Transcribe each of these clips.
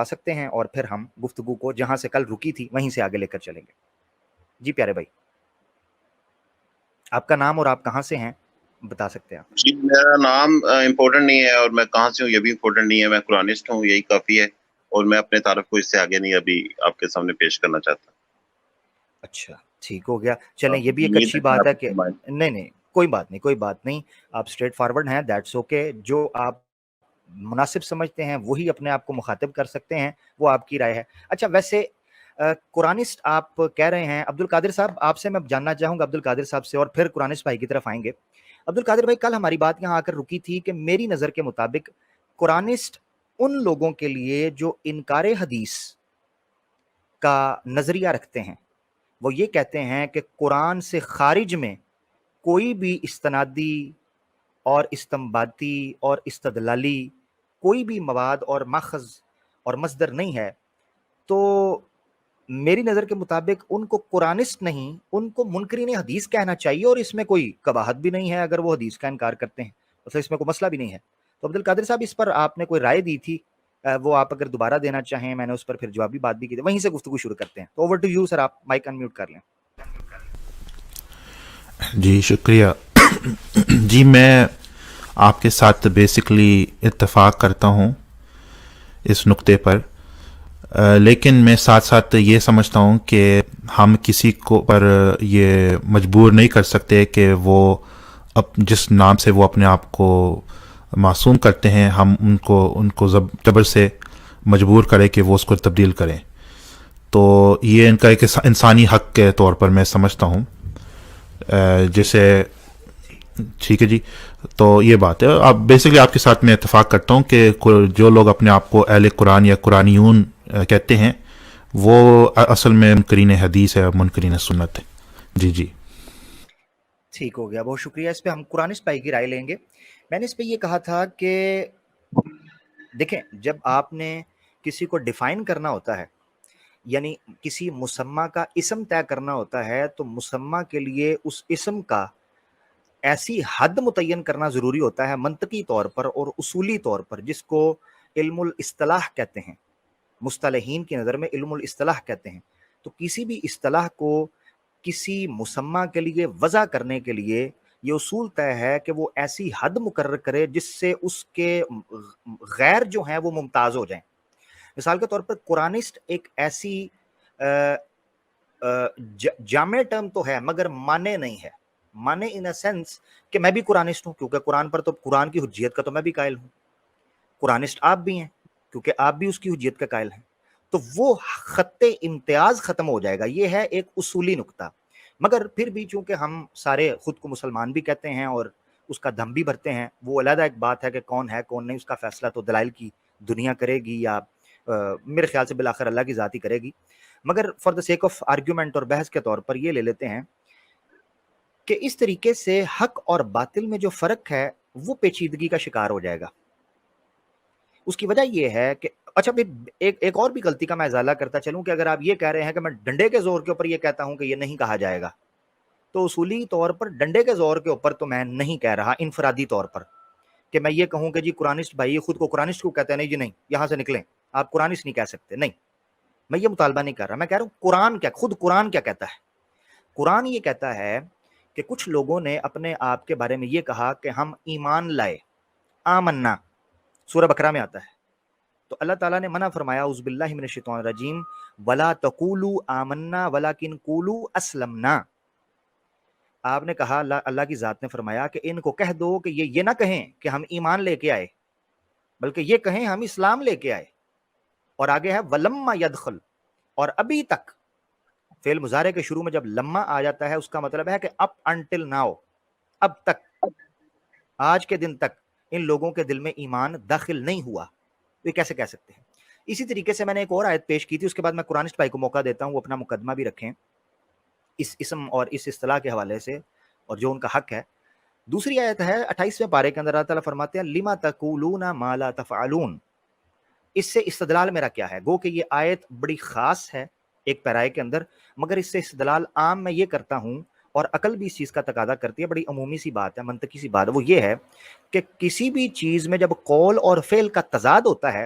کروا سکتے ہیں اور پھر ہم گفتگو کو جہاں سے کل رکی تھی وہیں سے آگے لے کر چلیں گے. جی پیارے بھائی، آپ کا نام اور آپ کہاں سے ہیں بتا سکتے ہیں آپ؟ جی میرا نام امپورٹنٹ نہیں ہے اور میں کہاں سے ہوں یہ بھی امپورٹنٹ نہیں ہے. میں قرآنسٹ ہوں، یہی کافی ہے. اور میں اپنے تعارف کو اس سے آگے نہیں ابھی آپ کے سامنے پیش کرنا چاہتا. اچھا ٹھیک ہو گیا، چلیں یہ بھی ایک امید اچھی ہے کہ بات آپ ہے کو کہ سمجھ. نہیں کوئی بات نہیں، کوئی بات نہیں، آپ اسٹریٹ فارورڈ ہیں، دیٹس اوکے. جو آپ مناسب سمجھتے ہیں وہی اپنے آپ کو مخاطب کر سکتے ہیں، وہ آپ کی رائے ہے. اچھا ویسے قرآنسٹ آپ کہہ رہے ہیں، عبد القادر صاحب آپ سے میں جاننا چاہوں گا، عبد القادر صاحب سے، اور پھر قرآنسٹ بھائی کی طرف آئیں گے. عبد القادر بھائی، کل ہماری بات یہاں آ کر رکی تھی کہ میری نظر کے مطابق قرآنسٹ ان لوگوں کے لیے جو انکار حدیث کا نظریہ رکھتے ہیں، وہ یہ کہتے ہیں کہ قرآن سے خارج میں کوئی بھی استنادی اور استنباطی اور استدلالی کوئی بھی مواد اور ماخذ اور مصدر نہیں ہے. تو میری نظر کے مطابق ان کو قرآنسٹ نہیں، ان کو منکرین حدیث کہنا چاہیے، اور اس میں کوئی قباحت بھی نہیں ہے اگر وہ حدیث کا انکار کرتے ہیں، مطلب اس میں کوئی مسئلہ بھی نہیں ہے. تو عبد القادر صاحب اس پر آپ نے کوئی رائے دی تھی، وہ آپ اگر دوبارہ دینا چاہیں، میں نے اس پر پھر جوابی بات بھی کی تھی، وہیں سے گفتگو شروع کرتے ہیں. تو اوور ٹو یو سر، آپ مائک انمیوٹ کر لیں. جی شکریہ. جی میں آپ کے ساتھ بیسکلی اتفاق کرتا ہوں اس نقطے پر، لیکن میں ساتھ ساتھ یہ سمجھتا ہوں کہ ہم کسی کو پر یہ مجبور نہیں کر سکتے کہ وہ جس نام سے وہ اپنے آپ کو معصوم کرتے ہیں، ہم ان کو جبر سے مجبور کریں کہ وہ اس کو تبدیل کریں. تو یہ ان کا ایک انسانی حق کے طور پر میں سمجھتا ہوں. جیسے ٹھیک ہے جی، تو یہ بات ہے. اب بیسکلی آپ کے ساتھ میں اتفاق کرتا ہوں کہ جو لوگ اپنے آپ کو اہل قرآن یا قرآنیون کہتے ہیں وہ اصل میں منکرین حدیث ہے، منکرین سنت ہے. جی جی ٹھیک ہو گیا، بہت شکریہ. اس پہ ہم قرآنسٹ بھائی کی رائے لیں گے. میں نے اس پہ یہ کہا تھا کہ دیکھیں، جب آپ نے کسی کو ڈیفائن کرنا ہوتا ہے، یعنی کسی مسمہ کا اسم طے کرنا ہوتا ہے، تو مسمہ کے لیے اس اسم کا ایسی حد متعین کرنا ضروری ہوتا ہے منطقی طور پر اور اصولی طور پر، جس کو علم الاصطلاح کہتے ہیں. مصطلحین کی نظر میں علم الاصطلاح کہتے ہیں. تو کسی بھی اصطلاح کو کسی مسمہ کے لیے وضع کرنے کے لیے یہ اصول طے ہے کہ وہ ایسی حد مقرر کرے جس سے اس کے غیر جو ہیں وہ ممتاز ہو جائیں. مثال کے طور پر قرآنسٹ ایک ایسی جامع ٹرم تو ہے مگر مانے نہیں ہے. مانے ان اے سینس کہ میں بھی قرآنسٹ ہوں کیونکہ قرآن پر تو قرآن کی حجیت کا تو میں بھی قائل ہوں. قرآنسٹ آپ بھی ہیں کیونکہ آپ بھی اس کی حجیت کا قائل ہیں. تو وہ خط امتیاز ختم ہو جائے گا. یہ ہے ایک اصولی نقطہ. مگر پھر بھی چونکہ ہم سارے خود کو مسلمان بھی کہتے ہیں اور اس کا دم بھی بھرتے ہیں، وہ علیحدہ ایک بات ہے کہ کون ہے کون نہیں، اس کا فیصلہ تو دلائل کی دنیا کرے گی، یا میرے خیال سے بالآخر اللہ کی ذات ہی کرے گی. مگر for the sake of argument اور بحث کے طور پر یہ لے لیتے ہیں کہ اس طریقے سے حق اور باطل میں جو فرق ہے وہ پیچیدگی کا شکار ہو جائے گا. اس کی وجہ یہ ہے کہ اچھا پھر ایک اور بھی غلطی کا میں ازالہ کرتا چلوں کہ اگر آپ یہ کہہ رہے ہیں کہ میں ڈنڈے کے زور کے اوپر یہ کہتا ہوں کہ یہ نہیں کہا جائے گا، تو اصولی طور پر ڈنڈے کے زور کے اوپر تو میں نہیں کہہ رہا، انفرادی طور پر کہ میں یہ کہوں کہ جی قرآنسٹ بھائی خود کو قرآنسٹ کو کہتے ہیں، نہیں جی نہیں یہاں سے نکلیں، آپ قرآنسٹ نہیں کہہ سکتے. نہیں، میں یہ مطالبہ نہیں کر رہا. میں کہہ رہا ہوں قرآن کیا، خود قرآن کیا کہتا ہے. قرآن یہ کہتا ہے کہ کچھ لوگوں نے اپنے آپ کے بارے میں یہ کہا کہ ہم ایمان لائے، آمنا، سورہ بقرہ میں آتا ہے. تو اللہ تعالیٰ نے منع فرمایا، اعوذ باللہ من الشیطان الرجیم، ولا تقولوا آمنا ولکن قولوا اسلمنا. آپ نے کہا، اللہ کی ذات نے فرمایا کہ ان کو کہہ دو کہ یہ نہ کہیں کہ ہم ایمان لے کے آئے، بلکہ یہ کہیں ہم اسلام لے کے آئے. اور آگے ہے ولما یدخل، اور ابھی تک. فعل مضارع کے شروع میں جب لما آ جاتا ہے اس کا مطلب ہے کہ اپ انٹل ناؤ، اب تک، آج کے دن تک ان لوگوں کے دل میں ایمان داخل نہیں ہوا. یہ کیسے کہہ سکتے ہیں؟ اسی طریقے سے میں نے ایک اور آیت پیش کی تھی، اس کے بعد میں قرآنسٹ بھائی کو موقع دیتا ہوں وہ اپنا مقدمہ بھی رکھیں اس اسم اور اس اصطلاح کے حوالے سے اور جو ان کا حق ہے. دوسری آیت ہے 28ویں پارے کے اندر، اللہ تعالیٰ فرماتے ہیں لما تقولون ما لا تفعلون. اس سے استدلال میرا کیا ہے؟ گو کہ یہ آیت بڑی خاص ہے ایک پیرائے کے اندر، مگر اس سے استدلال عام میں یہ کرتا ہوں، اور عقل بھی اس چیز کا تقاضا کرتی ہے، بڑی عمومی سی بات ہے، منطقی سی بات ہے. وہ یہ ہے کہ کسی بھی چیز میں جب قول اور فعل کا تضاد ہوتا ہے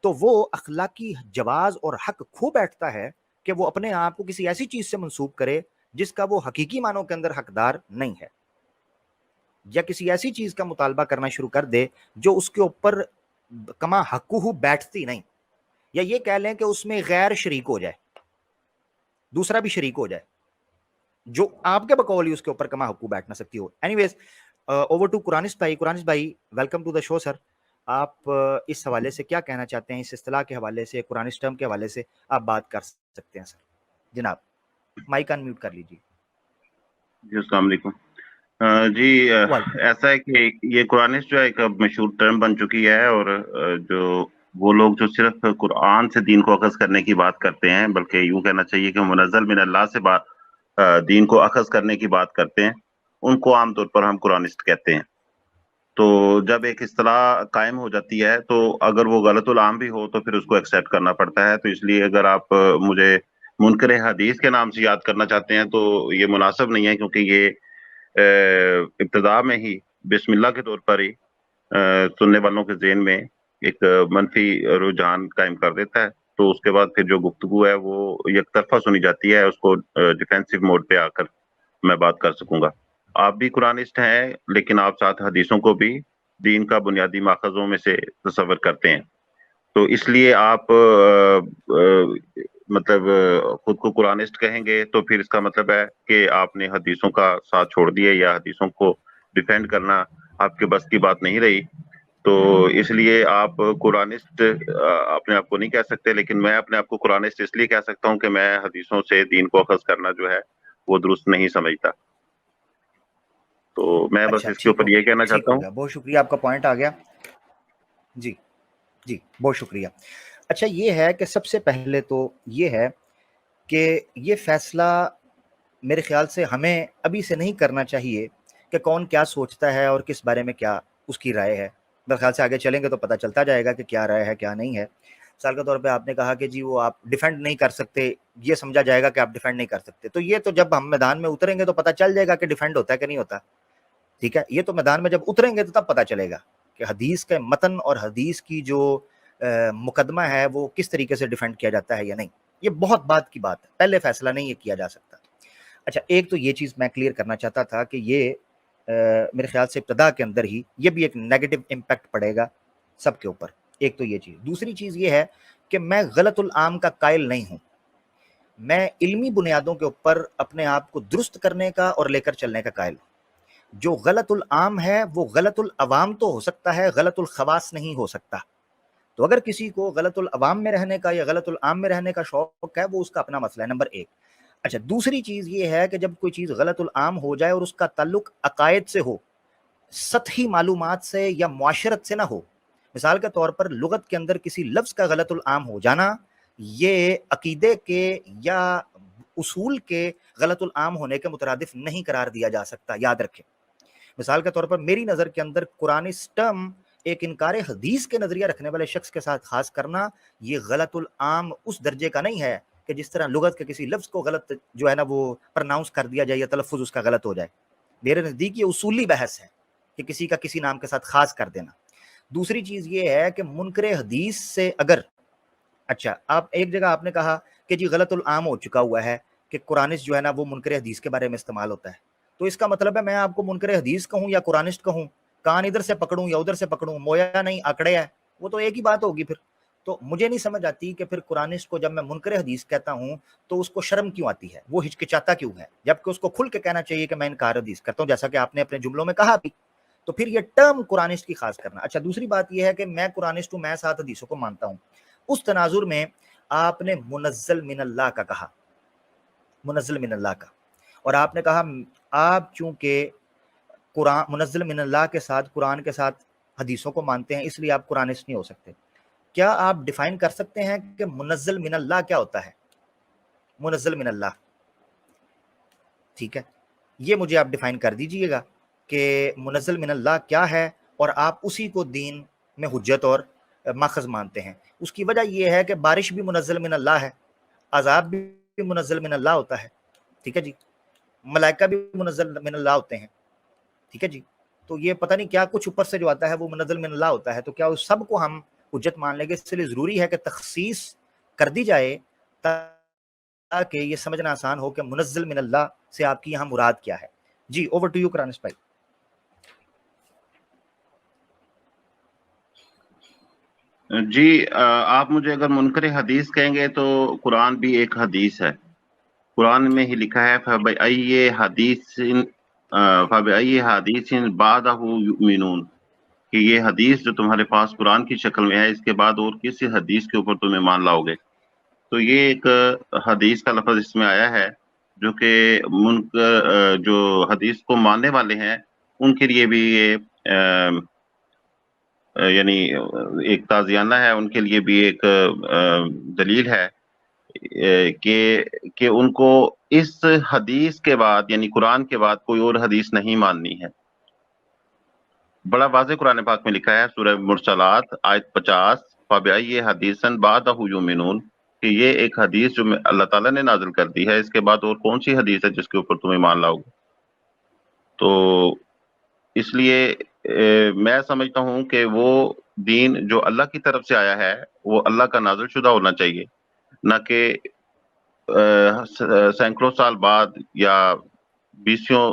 تو وہ اخلاقی جواز اور حق کھو بیٹھتا ہے کہ وہ اپنے آپ کو کسی ایسی چیز سے منسوب کرے جس کا وہ حقیقی معنوں کے اندر حقدار نہیں ہے، یا کسی ایسی چیز کا مطالبہ کرنا شروع کر دے جو اس کے اوپر کما حقوہ بیٹھتی نہیں، یا یہ کہہ لیں کہ اس میں غیر شریک ہو جائے، دوسرا بھی شریک ہو جائے جو آپ کے بقول ہی اس کے اوپر کما حقوق بیٹھ نہ سکتی ہو۔ اینی ویز اوور ٹو قرآنسٹ بھائی۔ قرآنسٹ بھائی ویلکم ٹو دا شو سر، آپ اس حوالے سے کیا کہنا چاہتے ہیں؟ اس اصطلاح کے حوالے سے، قرآنسٹ ٹرم کے حوالے سے آپ بات کر سکتے ہیں سر، جناب مائک ان میوٹ کر لیجیے۔ جی السلام علیکم۔ جی ایسا ہے کہ یہ قرآنسٹ جو ہے ایک مشہور ٹرم بن چکی ہے، اور جو وہ لوگ جو صرف قرآن سے دین کو اخذ کرنے کی بات کرتے ہیں، بلکہ یوں کہنا چاہیے کہ منزل من اللہ سے دین کو اخذ کرنے کی بات کرتے ہیں، ان کو عام طور پر ہم قرآنسٹ کہتے ہیں۔ تو جب ایک اصطلاح قائم ہو جاتی ہے تو اگر وہ غلط العام بھی ہو تو پھر اس کو ایکسیپٹ کرنا پڑتا ہے۔ تو اس لیے اگر آپ مجھے منکر حدیث کے نام سے یاد کرنا چاہتے ہیں تو یہ مناسب نہیں ہے، کیونکہ یہ ابتدا میں ہی بسم اللہ کے طور پر ہی سننے والوں کے ذہن میں ایک منفی رجحان قائم کر دیتا ہے۔ تو اس کے بعد پھر جو گفتگو ہے وہ یک طرفہ سنی جاتی ہے، اس کو ڈیفینسو موڈ پہ آ کر میں بات کر سکوں گا۔ آپ بھی قرآنسٹ ہیں، لیکن آپ ساتھ حدیثوں کو بھی دین کا بنیادی ماخذوں میں سے تصور کرتے ہیں۔ تو اس لیے آپ مطلب خود کو قرآنسٹ کہیں گے تو پھر اس کا مطلب ہے کہ آپ نے حدیثوں کا ساتھ چھوڑ دیا، یا حدیثوں کو ڈیفینڈ کرنا آپ کے بس کی بات نہیں رہی۔ تو اس لیے آپ قرآنسٹ اپنے آپ کو نہیں کہہ سکتے، لیکن میں اپنے آپ کو قرآنسٹ اس لیے کہہ سکتا ہوں کہ میں حدیثوں سے دین کو اخذ کرنا جو ہے وہ درست نہیں سمجھتا۔ تو میں بس اس کے اوپر یہ کہنا چاہتا ہوں۔ بہت شکریہ، آپ کا پوائنٹ آ گیا جی جی، بہت شکریہ۔ اچھا یہ ہے کہ سب سے پہلے تو یہ ہے کہ یہ فیصلہ میرے خیال سے ہمیں ابھی سے نہیں کرنا چاہیے کہ کون کیا سوچتا ہے اور کس بارے میں کیا اس کی رائے ہے۔ میرے خیال سے آگے چلیں گے تو پتہ چلتا جائے گا کہ کیا رائے ہے کیا نہیں ہے۔ مثال کے طور پہ آپ نے کہا کہ جی وہ آپ ڈیفینڈ نہیں کر سکتے، یہ سمجھا جائے گا کہ آپ ڈیفینڈ نہیں کر سکتے، تو یہ تو جب ہم میدان میں اتریں گے تو پتہ چل جائے گا کہ ڈیفینڈ ہوتا ہے کہ نہیں ہوتا، ٹھیک ہے؟ یہ تو میدان میں جب اتریں گے تو تب پتہ چلے گا کہ حدیث کے متن اور حدیث کی جو مقدمہ ہے وہ کس طریقے سے ڈیفینڈ کیا جاتا ہے یا نہیں۔ یہ بہت بات کی بات ہے، پہلے فیصلہ نہیں یہ کیا جا سکتا۔ اچھا ایک تو یہ چیز میں کلیئر کرنا چاہتا تھا کہ یہ میرے خیال سے ابتدا کے اندر ہی یہ بھی ایک نیگیٹو امپیکٹ پڑے گا سب کے اوپر، ایک تو یہ چیز۔ دوسری چیز یہ ہے کہ میں غلط العام کا قائل نہیں ہوں، میں علمی بنیادوں کے اوپر اپنے آپ کو درست کرنے کا اور لے کر چلنے کا قائل ہوں۔ جو غلط العام ہے وہ غلط العوام تو ہو سکتا ہے، غلط الخواص نہیں ہو سکتا۔ تو اگر کسی کو غلط العوام میں رہنے کا یا غلط العام میں رہنے کا شوق ہے وہ اس کا اپنا مسئلہ ہے، نمبر ایک۔ اچھا دوسری چیز یہ ہے کہ جب کوئی چیز غلط العام ہو جائے اور اس کا تعلق عقائد سے ہو، سطحی معلومات سے یا معاشرت سے نہ ہو، مثال کے طور پر لغت کے اندر کسی لفظ کا غلط العام ہو جانا، یہ عقیدے کے یا اصول کے غلط العام ہونے کے مترادف نہیں قرار دیا جا سکتا، یاد رکھیں۔ مثال کے طور پر میری نظر کے اندر قرآنسٹ ٹرم ایک انکار حدیث کے نظریہ رکھنے والے شخص کے ساتھ خاص کرنا یہ غلط العام اس درجے کا نہیں ہے کہ جس طرح لغت کے کسی لفظ کو غلط جو ہے نا وہ پرناؤنس کر دیا جائے یا تلفظ اس کا غلط ہو جائے۔ میرے نزدیک یہ اصولی بحث ہے کہ کسی کا کسی نام کے ساتھ خاص کر دینا۔ دوسری چیز یہ ہے کہ منکر حدیث سے اگر اچھا آپ ایک جگہ آپ نے کہا کہ جی غلط العام ہو چکا ہوا ہے کہ قرآنسٹ جو ہے نا وہ منکر حدیث کے بارے میں استعمال ہوتا ہے، تو اس کا مطلب ہے میں آپ کو منکر حدیث کہوں یا قرآنسٹ کہوں، کان ادھر سے پکڑوں یا ادھر سے پکڑوں، مویا نہیں آکڑے ہے، وہ تو ایک ہی بات ہوگی۔ پھر تو مجھے نہیں سمجھ آتی کہ پھر قرآنسٹ کو جب میں منکر حدیث کہتا ہوں تو اس کو شرم کیوں آتی ہے، وہ ہچکچاتا کیوں ہے، جبکہ اس کو کھل کے کہنا چاہیے کہ میں انکار حدیث کرتا ہوں، جیسا کہ آپ نے اپنے جملوں میں کہا بھی۔ تو پھر یہ ٹرم قرآنسٹ کی خاص کرنا۔ اچھا دوسری بات یہ ہے کہ میں قرآنسٹ ہوں، میں ساتھ حدیثوں کو مانتا ہوں۔ اس تناظر میں آپ نے منزل من اللہ کا کہا، منزل من اللہ کا، اور آپ نے کہا آپ چونکہ قرآن منزل من اللہ کے ساتھ قرآن کے ساتھ حدیثوں کو مانتے ہیں اس لیے آپ قرآنسٹ نہیں ہو سکتے۔ کیا آپ ڈیفائن کر سکتے ہیں کہ منزل من اللہ کیا ہوتا ہے؟ منزل من اللہ، ٹھیک ہے، یہ مجھے آپ ڈیفائن کر دیجئے گا کہ منزل من اللہ کیا ہے، اور آپ اسی کو دین میں حجت اور ماخذ مانتے ہیں۔ اس کی وجہ یہ ہے کہ بارش بھی منزل من اللہ ہے، عذاب بھی منزل من اللہ ہوتا ہے، ٹھیک ہے جی، ملائکہ بھی منزل من اللہ ہوتے ہیں، ٹھیک ہے جی، تو یہ پتہ نہیں کیا کچھ اوپر سے جو آتا ہے وہ منزل من اللہ ہوتا ہے، تو کیا اس سب کو ہم حجت مان لیں گے. اس لیے ضروری ہے کہ تخصیص کر دی جائے تاکہ یہ سمجھنا آسان ہو کہ منزل من اللہ سے آپ کی یہاں مراد کیا ہے. جی اوور ٹو یو کرانش بھائی. جی آپ مجھے اگر منکر حدیث کہیں گے تو قرآن بھی ایک حدیث ہے. قرآن میں ہی لکھا ہے فَبِأَيِّ حَدِيثٍ بَعْدَهُ يُؤْمِنُونَ کہ یہ حدیث جو تمہارے پاس قرآن کی شکل میں ہے اس کے بعد اور کسی حدیث کے اوپر تم ایمان لاؤ گے. تو یہ ایک حدیث کا لفظ اس میں آیا ہے جو کہ منکر جو حدیث کو ماننے والے ہیں ان کے لیے بھی یہ یعنی ایک تازیانہ ہے, ان کے لیے بھی ایک دلیل ہے کہ ان کو اس حدیث کے بعد یعنی قرآن کے بعد کوئی اور حدیث نہیں ماننی ہے. بڑا واضح قرآن پاک میں لکھا ہے سورہ مرسلات آیت 50 فَبِأَيِّ حَدِيثٍ بَعْدَهُ يُؤْمِنُونَ کہ یہ ایک حدیث جو اللہ تعالیٰ نے نازل کر دی ہے اس کے بعد اور کون سی حدیث ہے جس کے اوپر تم ایمان لاؤ گے. تو اس لیے میں سمجھتا ہوں کہ وہ دین جو اللہ کی طرف سے آیا ہے وہ اللہ کا نازل شدہ ہونا چاہیے, نہ کہ سینکڑوں سال بعد یا بیسیوں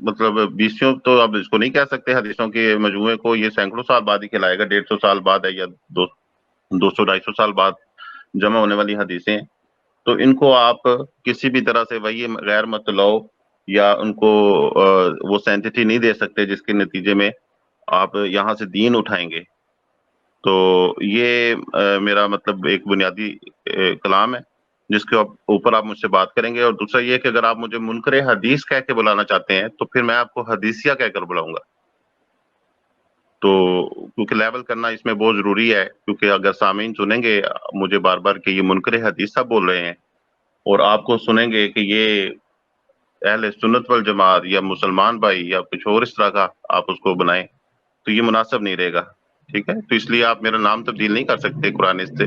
مطلب بیسیوں تو اب اس کو نہیں کہہ سکتے حدیثوں کے مجموعے کو, یہ سینکڑوں سال بعد ہی کھلائے گا, 150 سال بعد ہے یا 200-250 سال بعد جمع ہونے والی حدیثیں. تو ان کو آپ کسی بھی طرح سے وہی غیر مطلوع یا ان کو وہ سینٹٹی نہیں دے سکتے جس کے نتیجے میں آپ یہاں سے دین اٹھائیں گے. تو یہ میرا مطلب ایک بنیادی کلام ہے جس کے اوپر آپ مجھ سے بات کریں گے. اور دوسرا یہ کہ اگر آپ مجھے منکر حدیث کہہ کے بلانا چاہتے ہیں تو پھر میں آپ کو حدیثیہ کہہ کر بلاؤں گا. تو کیونکہ لیول کرنا اس میں بہت ضروری ہے, کیونکہ اگر سامعین سنیں گے مجھے بار بار کہ یہ منکر حدیث صاحب بول رہے ہیں اور آپ کو سنیں گے کہ یہ اہل سنت والجماعت یا مسلمان بھائی یا کچھ اور اس طرح کا آپ اس کو بنائیں تو یہ مناسب نہیں رہے گا. ٹھیک ہے, تو اس لیے آپ میرا نام تبدیل نہیں کر سکتے قرآنسٹ سے.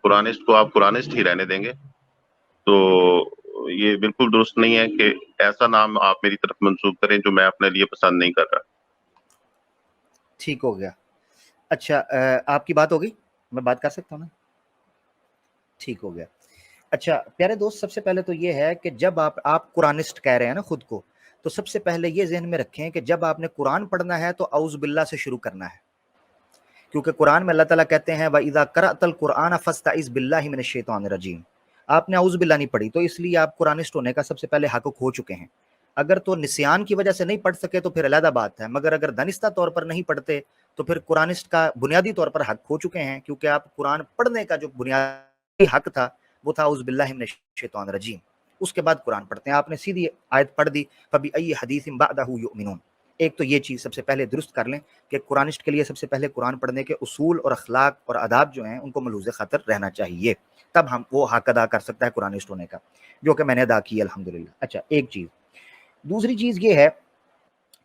قرآنسٹ کو آپ قرآنسٹ ہی رہنے دیں گے. تو یہ بالکل درست نہیں ہے کہ ایسا نام آپ میری طرف منسوب کریں جو میں اپنے لیے پسند نہیں کر رہا. ٹھیک ہو گیا. اچھا آپ کی بات ہو گئی, میں بات کر سکتا ہوں نا؟ ٹھیک ہو گیا. اچھا پیارے دوست, سب سے پہلے تو یہ ہے کہ جب آپ قرآنسٹ کہہ رہے ہیں نا خود کو, تو سب سے پہلے یہ ذہن میں رکھیں کہ جب آپ نے قرآن پڑھنا ہے تو اعوذ باللہ سے شروع کرنا ہے, کیونکہ قرآن میں اللہ تعالیٰ کہتے ہیں وَإِذَا قَرَأْتَ الْقُرْآنَ فَاسْتَعِذْ بِاللَّهِ مِنَ الشَّيْطَانِ الرَّجِيمِ. آپ نے اعوذ باللہ نہیں پڑھی تو اس لیے آپ قرآنسٹ ہونے کا سب سے پہلے حق کھو چکے ہیں. اگر تو نسیان کی وجہ سے نہیں پڑھ سکے تو پھر علیحدہ بات ہے, مگر اگر دانستہ طور پر نہیں پڑھتے تو پھر قرآنسٹ کا بنیادی طور پر حق کھو چکے ہیں, کیونکہ آپ قرآن پڑھنے کا جو بنیادی حق تھا وہ تھا اعوذ باللہ من الشیطان الرجیم. اس کے بعد قرآن پڑھتے ہیں. آپ نے سیدھی آیت پڑھ دی فَبِأَيِّ حَدِيثٍ بَعْدَهُ يُؤْمِنُونَ. ایک تو یہ چیز سب سے پہلے درست کر لیں کہ قرآنسٹ کے لیے سب سے پہلے قرآن پڑھنے کے اصول اور اخلاق اور آداب جو ہیں ان کو ملحوظ خاطر رہنا چاہیے, تب ہم وہ حق ادا کر سکتا ہے قرآنسٹ ہونے کا, جو کہ میں نے ادا کی الحمدللہ. اچھا ایک چیز. دوسری چیز یہ ہے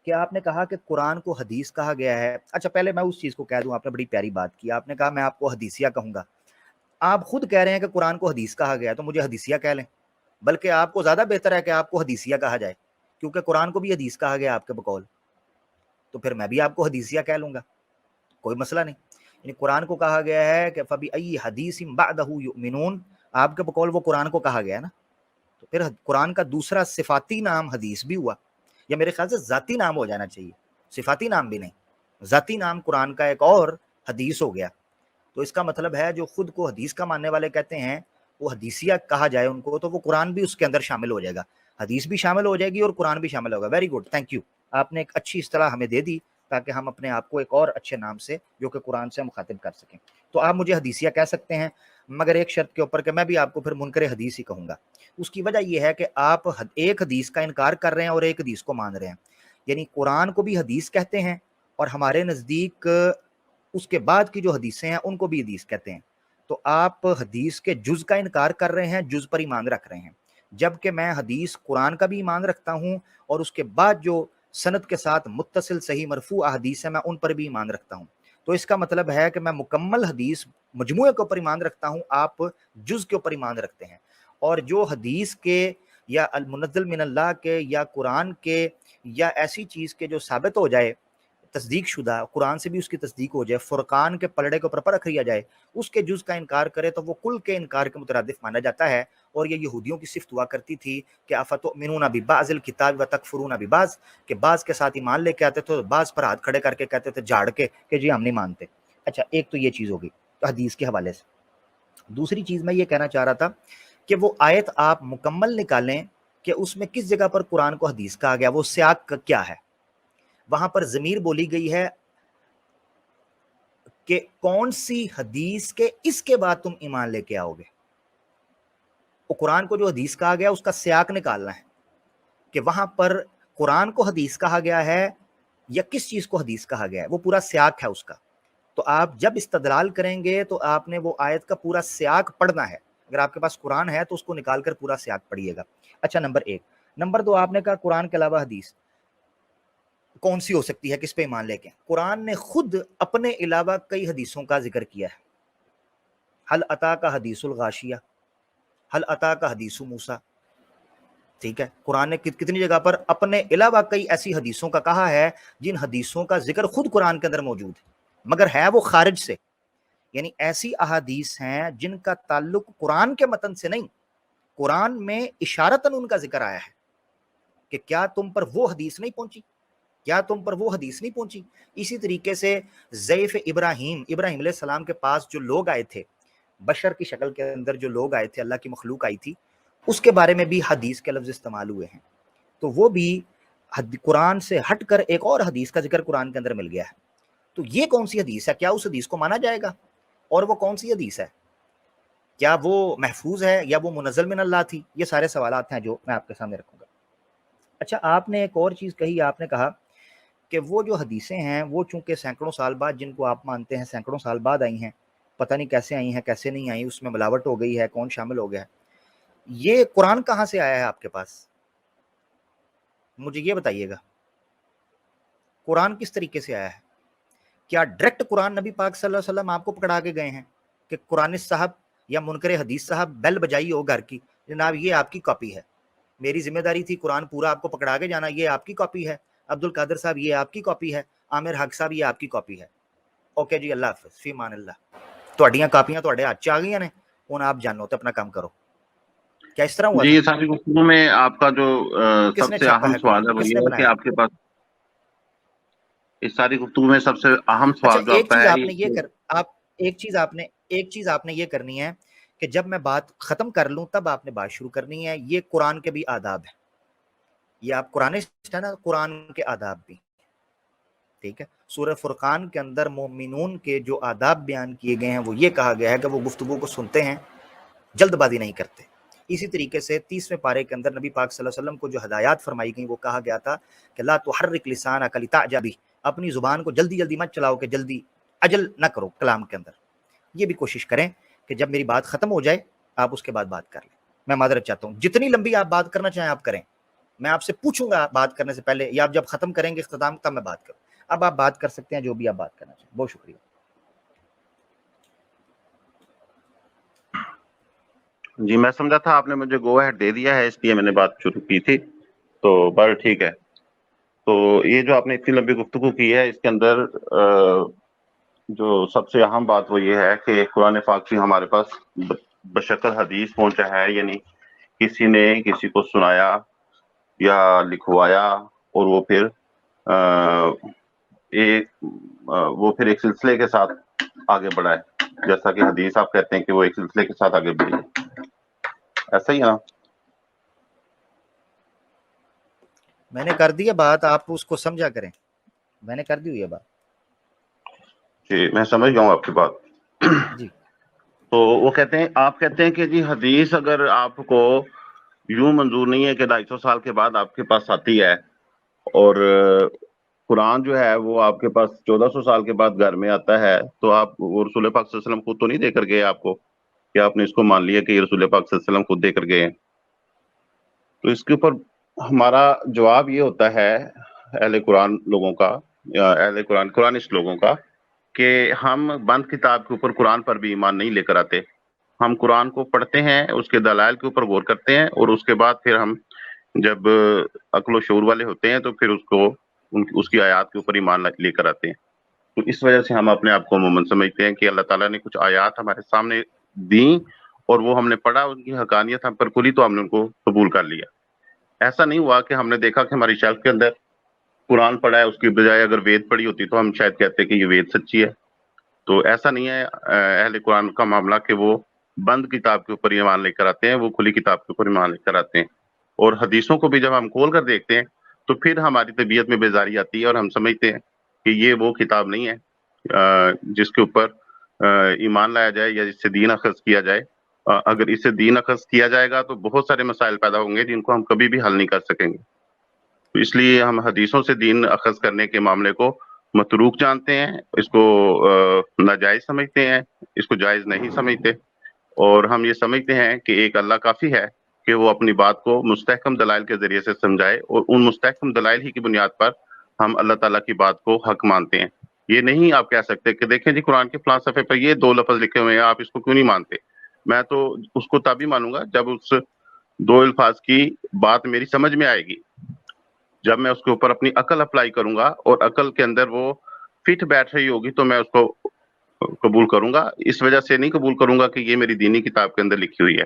کہ آپ نے کہا کہ قرآن کو حدیث کہا گیا ہے. اچھا پہلے میں اس چیز کو کہہ دوں, آپ نے بڑی پیاری بات کی, آپ نے کہا میں آپ کو حدیثیہ کہوں گا. آپ خود کہہ رہے ہیں کہ قرآن کو حدیث کہا گیا ہے تو مجھے حدیثیہ کہہ لیں, بلکہ آپ کو زیادہ بہتر ہے کہ آپ کو حدیثیہ کہا جائے, کیونکہ قرآن کو بھی حدیث کہا گیا آپ کے بقول, تو پھر میں بھی آپ کو حدیثیہ کہہ لوں گا, کوئی مسئلہ نہیں. یعنی قرآن کو کہا گیا ہے کہ فَبِأَيِّ حَدِيثٍ بَعْدَهُ يُؤْمِنُونَ, آپ کے بقول وہ قرآن کو کہا گیا نا, تو پھر قرآن کا دوسرا صفاتی نام حدیث بھی ہوا, یا میرے خیال سے ذاتی نام ہو جانا چاہیے, صفاتی نام بھی نہیں, ذاتی نام قرآن کا ایک اور حدیث ہو گیا. تو اس کا مطلب ہے جو خود کو حدیث کا ماننے والے کہتے ہیں وہ حدیثیہ کہا جائے ان کو, تو وہ قرآن بھی اس کے اندر شامل ہو جائے گا, حدیث بھی شامل ہو جائے گی اور قرآن بھی شامل ہوگا. Very good, thank you. آپ نے ایک اچھی اصطلاح ہمیں دے دی تاکہ ہم اپنے آپ کو ایک اور اچھے نام سے جو کہ قرآن سے مخاطب کر سکیں. تو آپ مجھے حدیثیہ کہہ سکتے ہیں, مگر ایک شرط کے اوپر کہ میں بھی آپ کو پھر منکر حدیث ہی کہوں گا. اس کی وجہ یہ ہے کہ آپ ایک حدیث کا انکار کر رہے ہیں اور ایک حدیث کو مان رہے ہیں. یعنی قرآن کو بھی حدیث کہتے ہیں اور ہمارے نزدیک اس کے بعد کی جو حدیثیں ہیں ان کو بھی حدیث کہتے ہیں. تو آپ حدیث کے جز کا انکار کر رہے ہیں, جز پر ایمان رکھ رہے ہیں, جبکہ میں حدیث قرآن کا بھی ایمان رکھتا ہوں اور اس کے بعد جو سند کے ساتھ متصل صحیح مرفوع احادیث ہیں میں ان پر بھی ایمان رکھتا ہوں. تو اس کا مطلب ہے کہ میں مکمل حدیث مجموعے کے اوپر ایمان رکھتا ہوں, آپ جز کے اوپر ایمان رکھتے ہیں. اور جو حدیث کے یا المنزل من اللہ کے یا قرآن کے یا ایسی چیز کے جو ثابت ہو جائے تصدیق شدہ قرآن سے بھی اس کی تصدیق ہو جائے, فرقان کے پلڑے کے اوپر پرکھ لیا جائے, اس کے جز کا انکار کرے تو وہ کل کے انکار کے مترادف مانا جاتا ہے. اور یہ یہودیوں کی صفت ہوا کرتی تھی کہ افتؤمنون ببعض الکتاب وتکفرون ببعض, کہ بعض کے ساتھ ایمان لے کے آتے تھے, بعض پر ہاتھ کھڑے کر کے کہتے تھے جھاڑ کے کہ جی ہم نہیں مانتے. اچھا, ایک تو یہ چیز ہوگی حدیث کے حوالے سے. دوسری چیز میں یہ کہنا چاہ رہا تھا کہ وہ آیت آپ مکمل نکالیں کہ اس میں کس جگہ پر قرآن کو حدیث کہا گیا, وہ سیاق کیا ہے. وہاں پر ضمیر بولی گئی ہے کہ کون سی حدیث کے اس کے بعد تم ایمان لے کے آؤ گے. وہ قرآن کو جو حدیث کہا گیا اس کا سیاق نکالنا ہے کہ وہاں پر قرآن کو حدیث کہا گیا ہے یا کس چیز کو حدیث کہا گیا ہے, وہ پورا سیاق ہے اس کا. تو آپ جب استدلال کریں گے تو آپ نے وہ آیت کا پورا سیاق پڑھنا ہے. اگر آپ کے پاس قرآن ہے تو اس کو نکال کر پورا سیاق پڑھیے گا. اچھا, نمبر 1. نمبر 2, آپ نے کہا قرآن کے علاوہ حدیث کون سی ہو سکتی ہے, کس پہ ایمان لے کے. قرآن نے خود اپنے علاوہ کئی حدیثوں کا ذکر کیا ہے. حل اتاک حدیث الغاشیہ, حل اتاک حدیث موسیٰ. ٹھیک ہے, قرآن نے کتنی جگہ پر اپنے علاوہ کئی ایسی حدیثوں کا کہا ہے جن حدیثوں کا ذکر خود قرآن کے اندر موجود ہے, مگر ہے وہ خارج سے. یعنی ایسی احادیث ہیں جن کا تعلق قرآن کے متن سے نہیں, قرآن میں اشارتاً ان کا ذکر آیا ہے کہ کیا تم پر وہ حدیث نہیں پہنچی, کیا تم پر وہ حدیث نہیں پہنچی. اسی طریقے سے ضیف ابراہیم علیہ السلام کے پاس جو لوگ آئے تھے, بشر کی شکل کے اندر جو لوگ آئے تھے, اللہ کی مخلوق آئی تھی, اس کے بارے میں بھی حدیث کے لفظ استعمال ہوئے ہیں. تو وہ بھی قرآن سے ہٹ کر ایک اور حدیث کا ذکر قرآن کے اندر مل گیا ہے. تو یہ کون سی حدیث ہے, کیا اس حدیث کو مانا جائے گا, اور وہ کون سی حدیث ہے, کیا وہ محفوظ ہے یا وہ منزل من اللہ تھی. یہ سارے سوالات ہیں جو میں آپ کے سامنے رکھوں گا. اچھا, آپ نے ایک اور چیز کہی, آپ نے کہا کہ وہ جو حدیثیں ہیں وہ چونکہ سینکڑوں سال بعد, جن کو آپ مانتے ہیں سینکڑوں سال بعد آئی ہیں, پتہ نہیں کیسے آئی ہیں کیسے نہیں آئی, اس میں ملاوٹ ہو گئی ہے, کون شامل ہو گیا ہے. یہ قرآن کہاں سے آیا ہے آپ کے پاس, مجھے یہ بتائیے گا. قرآن کس طریقے سے آیا ہے؟ کیا ڈائریکٹ قرآن نبی پاک صلی اللہ علیہ وسلم آپ کو پکڑا کے گئے ہیں کہ قرآنسٹ صاحب یا منکر حدیث صاحب بیل بجائی ہو گھر کی, جناب یہ آپ کی کاپی ہے, میری ذمہ داری تھی قرآن پورا آپ کو پکڑا کے جانا, یہ آپ کی کاپی ہے. عبد القادر صاحب یہ آپ کی کاپی ہے, عامر حق صاحب یہ آپ کی کاپی ہے. اوکے جی, اللہ حافظ, فی امان اللہ. تہاڈیاں کاپیاں تہاڈے ہاتھ چ آ گئی نے, ہن آپ جانو تے اپنا کام کرو. کیا اس طرح ہوا جی, یہ ساری گفتگو میں آپ کا جو کس سب نے سے چھاپا اہم ہے, سوال ہے وہ کس یہ نے ہے کہ بنایا؟ آپ کے پاس اس ساری گفتگو میں سب سے اہم اچھا, سوال جو ایک آپ کا چیز ہے آپ نے یہ کر, آپ ایک چیز آپ نے یہ کرنی ہے کہ جب میں بات ختم کر لوں تب آپ نے بات شروع کرنی ہے. یہ قرآن کے بھی آداب ہیں, یہ آپ قرآنسٹ ہے نا, قرآن کے آداب بھی. ٹھیک ہے, سورہ فرقان کے اندر مومنون کے جو آداب بیان کیے گئے ہیں وہ یہ کہا گیا ہے کہ وہ گفتگو کو سنتے ہیں, جلد بازی نہیں کرتے. اسی طریقے سے 30ویں پارے کے اندر نبی پاک صلی اللہ علیہ وسلم کو جو ہدایات فرمائی گئیں وہ کہا گیا تھا کہ لا تحرک لسانک لتعجل بہ, اپنی زبان کو جلدی جلدی مت چلاؤ کہ جلدی عجل نہ کرو کلام کے اندر. یہ بھی کوشش کریں کہ جب میری بات ختم ہو جائے آپ اس کے بعد بات کر لیں. میں معذرت چاہتا ہوں, جتنی لمبی آپ بات کرنا چاہیں آپ کریں, میں آپ سے پوچھوں گا بات کرنے سے پہلے, یا آپ جب ختم کریں گے اختتام تب میں بات کروں. اب آپ بات کر سکتے ہیں جو بھی آپ بات کرنا چاہیں. بہت شکریہ. جی, میں سمجھا تھا آپ نے مجھے گو ہیڈ دے دیا ہے, اس لیے میں نے بات شروع کی تھی, تو بر ٹھیک ہے. تو یہ جو آپ نے اتنی لمبی گفتگو کی ہے, اس کے اندر جو سب سے اہم بات وہ یہ ہے کہ قرآن پاک سے ہمارے پاس بشکل حدیث پہنچا ہے, یعنی کسی نے کسی کو سنایا یا لکھوایا اور وہ پھر ایک سلسلے کے ساتھ آگے بڑھا ہے, جیسا کہ حدیث آپ کہتے ہیں کہ وہ ایک سلسلے کے ساتھ آگے بڑھی ہے. ایسا ہی ہے نا؟ میں نے کر دی ہے بات, آپ اس کو سمجھا کریں, میں نے کر دی ہوئی ہے بات. جی, میں سمجھ گیا ہوں آپ کی بات. جی, تو وہ کہتے ہیں, آپ کہتے ہیں کہ جی حدیث اگر آپ کو یوں منظور نہیں ہے کہ 250 سال کے بعد آپ کے پاس آتی ہے, اور قرآن جو ہے وہ آپ کے پاس 1400 سال کے بعد گھر میں آتا ہے, تو آپ وہ رسول پاک صلی اللہ علیہ وسلم خود تو نہیں دے کر گئے آپ کو, کہ آپ نے اس کو مان لیا کہ یہ رسول پاک صلی اللہ علیہ وسلم خود دے کر گئے ہیں. تو اس کے اوپر ہمارا جواب یہ ہوتا ہے اہل قرآن لوگوں کا, اہل قرآنسٹ لوگوں کا, کہ ہم بند کتاب کے اوپر قرآن پر بھی ایمان نہیں لے کر آتے. ہم قرآن کو پڑھتے ہیں, اس کے دلائل کے اوپر غور کرتے ہیں, اور اس کے بعد پھر ہم جب عقل و شعور والے ہوتے ہیں تو پھر اس کو اس کی آیات کے اوپر ایمان لے کر آتے ہیں. تو اس وجہ سے ہم اپنے آپ کو عموماً سمجھتے ہیں کہ اللہ تعالیٰ نے کچھ آیات ہمارے سامنے دیں اور وہ ہم نے پڑھا, ان کی حقانیت ہم پر کھلی تو ہم نے ان کو قبول کر لیا. ایسا نہیں ہوا کہ ہم نے دیکھا کہ ہماری شیلف کے اندر قرآن پڑھا ہے, اس کی بجائے اگر وید پڑھی ہوتی تو ہم شاید کہتے کہ یہ وید سچی ہے. تو ایسا نہیں ہے اہل قرآن کا معاملہ کہ وہ بند کتاب کے اوپر ایمان لے کر آتے ہیں, وہ کھلی کتاب کے اوپر ایمان لے کر آتے ہیں. اور حدیثوں کو بھی جب ہم کھول کر دیکھتے ہیں تو پھر ہماری طبیعت میں بیزاری آتی ہے اور ہم سمجھتے ہیں کہ یہ وہ کتاب نہیں ہے جس کے اوپر ایمان لایا جائے یا جس سے دین اخذ کیا جائے. اگر اس سے دین اخذ کیا جائے گا تو بہت سارے مسائل پیدا ہوں گے جن کو ہم کبھی بھی حل نہیں کر سکیں گے. تو اس لیے ہم حدیثوں سے دین اخذ کرنے کے معاملے کو متروک جانتے ہیں, اس کو ناجائز سمجھتے ہیں, اس کو جائز نہیں سمجھتے. اور ہم یہ سمجھتے ہیں کہ ایک اللہ کافی ہے کہ وہ اپنی بات کو مستحکم دلائل کے ذریعے سے سمجھائے, اور ان مستحکم دلائل ہی کی بنیاد پر ہم اللہ تعالیٰ کی بات کو حق مانتے ہیں. یہ نہیں آپ کہہ سکتے کہ دیکھیں جی قرآن کے فلاں صفحے پر یہ 2 لفظ لکھے ہوئے ہیں, آپ اس کو کیوں نہیں مانتے. میں تو اس کو تبھی مانوں گا جب اس 2 الفاظ کی بات میری سمجھ میں آئے گی, جب میں اس کے اوپر اپنی عقل اپلائی کروں گا اور عقل کے اندر وہ فٹ بیٹھ رہی ہوگی تو میں اس کو قبول کروں گا. اس وجہ سے نہیں قبول کروں گا کہ یہ میری دینی کتاب کے اندر لکھی ہوئی ہے.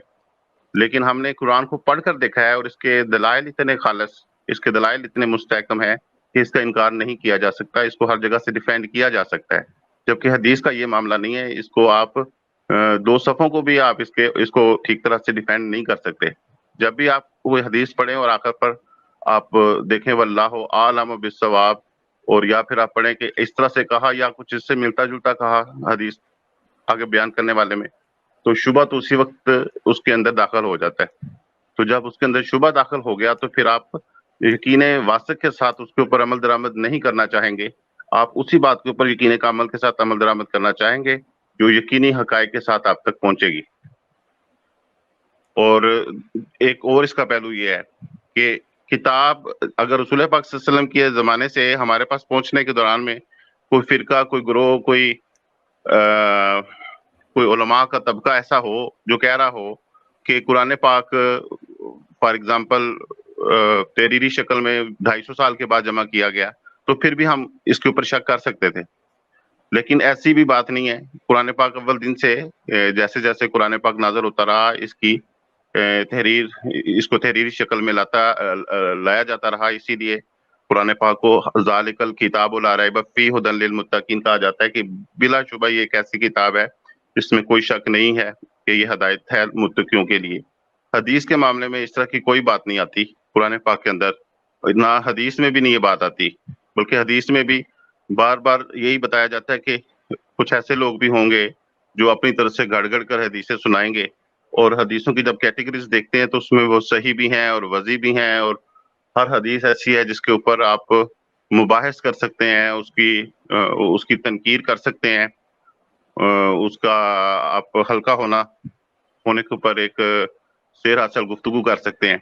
لیکن ہم نے قرآن کو پڑھ کر دیکھا ہے اور اس کے دلائل اتنے خالص, اس کے دلائل اتنے مستحکم ہیں کہ اس کا انکار نہیں کیا جا سکتا, اس کو ہر جگہ سے ڈیفینڈ کیا جا سکتا ہے. جبکہ حدیث کا یہ معاملہ نہیں ہے, اس کو آپ 2 صفوں کو بھی آپ اس کو ٹھیک طرح سے ڈیفینڈ نہیں کر سکتے. جب بھی آپ وہ حدیث پڑھیں اور آخر پر آپ دیکھیں واللہ اعلم بالصواب, اور یا پھر آپ پڑھیں کہ اس طرح سے کہا یا کچھ اس سے ملتا جلتا کہا حدیث آگے بیان کرنے والے میں, تو شبہ تو اسی وقت اس کے اندر داخل ہو جاتا ہے. تو جب اس کے اندر شبہ داخل ہو گیا تو پھر آپ یقین واثق کے ساتھ اس کے اوپر عمل درآمد نہیں کرنا چاہیں گے, آپ اسی بات کے اوپر یقین کامل کے ساتھ عمل درآمد کرنا چاہیں گے جو یقینی حقائق کے ساتھ آپ تک پہنچے گی. اور ایک اور اس کا پہلو یہ ہے کہ کتاب اگر رسول پاک صلی اللہ علیہ وسلم کے زمانے سے ہمارے پاس پہنچنے کے دوران میں کوئی فرقہ, کوئی گروہ, کوئی علماء کا طبقہ ایسا ہو جو کہہ رہا ہو کہ قرآن پاک فار ایگزامپل تحریری شکل میں 250 سال کے بعد جمع کیا گیا, تو پھر بھی ہم اس کے اوپر شک کر سکتے تھے. لیکن ایسی بھی بات نہیں ہے. قرآن پاک اول دن سے جیسے جیسے قرآن پاک نازل ہوتا رہا, اس کو تحریری شکل میں لایا جاتا رہا. اسی لیے قرآن پاک کو ذالک الکتاب لا ریب فیہ ھدی للمتقین کہا جاتا ہے کہ بلا شبہ یہ ایک ایسی کتاب ہے جس میں کوئی شک نہیں ہے کہ یہ ہدایت ہے متقیوں کے لیے. حدیث کے معاملے میں اس طرح کی کوئی بات نہیں آتی قرآن پاک کے اندر, نہ حدیث میں بھی نہیں یہ بات آتی, بلکہ حدیث میں بھی بار بار یہی بتایا جاتا ہے کہ کچھ ایسے لوگ بھی ہوں گے جو اپنی طرف سے گڑ گڑ کر حدیثیں سنائیں گے, اور حدیثوں کی جب کیٹیگریز دیکھتے ہیں تو اس میں وہ صحیح بھی ہیں اور وضعی بھی ہیں, اور ہر حدیث ایسی ہے جس کے اوپر آپ مباحث کر سکتے ہیں, اس کی تنقیر کر سکتے ہیں, اس کا آپ ہلکا ہونے کے اوپر ایک سیر حاصل گفتگو کر سکتے ہیں.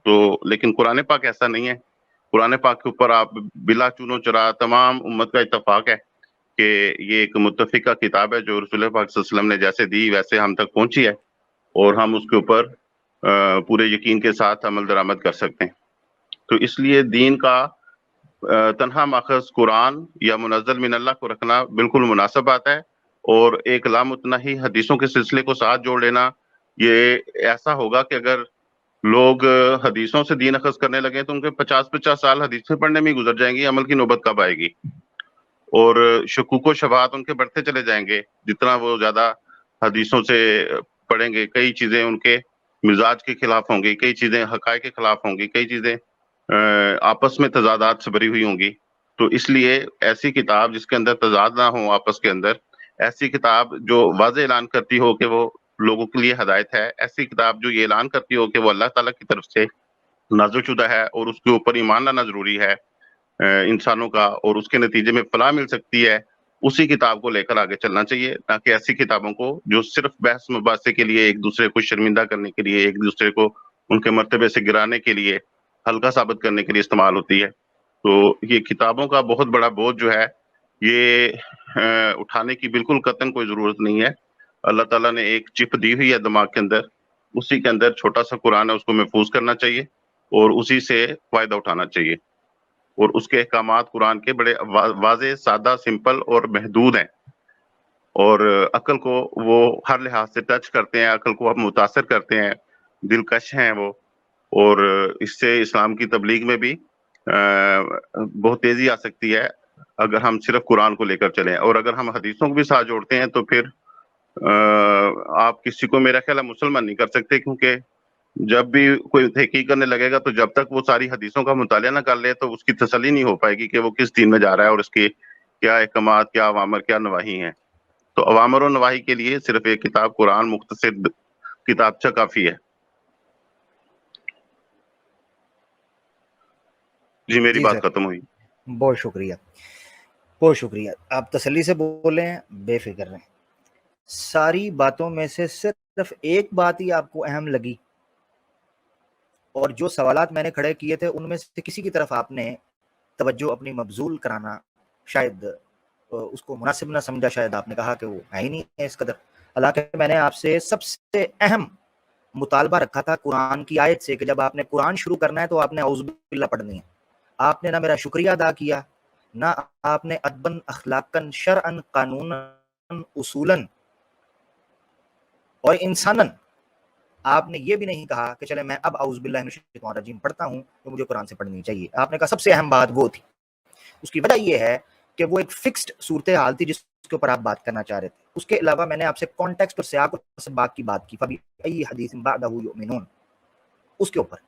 تو لیکن قرآن پاک ایسا نہیں ہے. قرآن پاک کے اوپر آپ بلا چون و چرا تمام امت کا اتفاق ہے کہ یہ ایک متفقہ کتاب ہے جو رسول پاک صلی اللہ علیہ وسلم نے جیسے دی ویسے ہم تک پہنچی ہے, اور ہم اس کے اوپر پورے یقین کے ساتھ عمل درآمد کر سکتے ہیں. تو اس لیے دین کا تنہا ماخذ قرآن یا منزل من اللہ کو رکھنا بالکل مناسب بات ہے, اور ایک لامتناہی حدیثوں کے سلسلے کو ساتھ جوڑ لینا یہ ایسا ہوگا کہ اگر لوگ حدیثوں سے دین اخذ کرنے لگے تو ان کے 50 سال حدیثیں پڑھنے میں گزر جائیں گی, عمل کی نوبت کب آئے گی؟ اور شکوک و شبہات ان کے بڑھتے چلے جائیں گے جتنا وہ زیادہ حدیثوں سے پڑھیں گے. کئی چیزیں ان کے مزاج کے خلاف ہوں گی, کئی چیزیں حقائق کے خلاف ہوں گی, کئی چیزیں آپس میں تضادات سے بھری ہوئی ہوں گی. تو اس لیے ایسی کتاب جس کے اندر تضاد نہ ہو آپس کے اندر, ایسی کتاب جو واضح اعلان کرتی ہو کہ وہ لوگوں کے لیے ہدایت ہے, ایسی کتاب جو یہ اعلان کرتی ہو کہ وہ اللہ تعالیٰ کی طرف سے نازل شدہ ہے اور اس کے اوپر ایمان لانا ضروری ہے انسانوں کا, اور اس کے نتیجے میں فلاح مل سکتی ہے, اسی کتاب کو لے کر آگے چلنا چاہیے. نہ کہ ایسی کتابوں کو جو صرف بحث مباحثے کے لیے, ایک دوسرے کو شرمندہ کرنے کے لیے, ایک دوسرے کو ان کے مرتبے سے گرانے کے لیے, ہلکا ثابت کرنے کے لیے استعمال ہوتی ہے. تو یہ کتابوں کا بہت بڑا بوجھ جو ہے یہ اٹھانے کی بالکل قطعاً کوئی ضرورت نہیں ہے. اللہ تعالیٰ نے ایک چپ دی ہوئی ہے دماغ کے اندر, اسی کے اندر چھوٹا سا قرآن ہے, اس کو محفوظ کرنا چاہیے اور اسی سے فائدہ اٹھانا چاہیے. اور اس کے احکامات قرآن کے بڑے واضح، سادہ، سمپل اور محدود ہیں، اور عقل کو وہ ہر لحاظ سے ٹچ کرتے ہیں، عقل کو متاثر کرتے ہیں، دلکش ہیں وہ، اور اس سے اسلام کی تبلیغ میں بھی بہت تیزی آ سکتی ہے اگر ہم صرف قرآن کو لے کر چلیں. اور اگر ہم حدیثوں کو بھی ساتھ جوڑتے ہیں تو پھر آپ کسی کو میرا خیال ہے مسلمان نہیں کر سکتے، کیونکہ جب بھی کوئی تحقیق کرنے لگے گا تو جب تک وہ ساری حدیثوں کا مطالعہ نہ کر لے تو اس کی تسلی نہیں ہو پائے گی کہ وہ کس دین میں جا رہا ہے اور اس کے کیا احکامات، کیا اوامر، کیا نواہی ہیں. تو اوامر و نواہی کے لیے صرف ایک کتاب قرآن مختصر کتابچہ کافی ہے. جی میری جی بات سر، ختم ہوئی. بہت شکریہ، بہت شکریہ. آپ تسلی سے بولے ہیں، بے فکر رہیں. ساری باتوں میں سے صرف ایک بات ہی آپ کو اہم لگی، اور جو سوالات میں نے کھڑے کیے تھے ان میں سے کسی کی طرف آپ نے توجہ اپنی مبذول کرانا شاید اس کو مناسب نہ سمجھا، شاید آپ نے کہا کہ وہ ہے ہی نہیں ہے اس قدر. حالانکہ میں نے آپ سے سب سے اہم مطالبہ رکھا تھا قرآن کی آیت سے کہ جب آپ نے قرآن شروع کرنا ہے تو آپ نے اعوذ باللہ پڑھنی ہے. آپ نے نہ میرا شکریہ ادا کیا، نہ آپ نے ادباً، اخلاقاً، شرعاً، قانوناً، اصولاً اور انساناً آپ نے یہ بھی نہیں کہا کہ چلے میں اب اعوذ باللہ من الشیطان الرجیم پڑھتا ہوں تو مجھے قرآن سے پڑھنی چاہیے. آپ نے کہا سب سے اہم بات وہ تھی. اس کی وجہ یہ ہے کہ وہ ایک فکسڈ صورتحال تھی جس کے اوپر آپ بات کرنا چاہ رہے تھے. اس کے علاوہ میں نے آپ سے کانٹیکسٹ اور سیاق و سباق کی بات کی، فبأي حدیث بعدہ یؤمنون، اس کے اوپر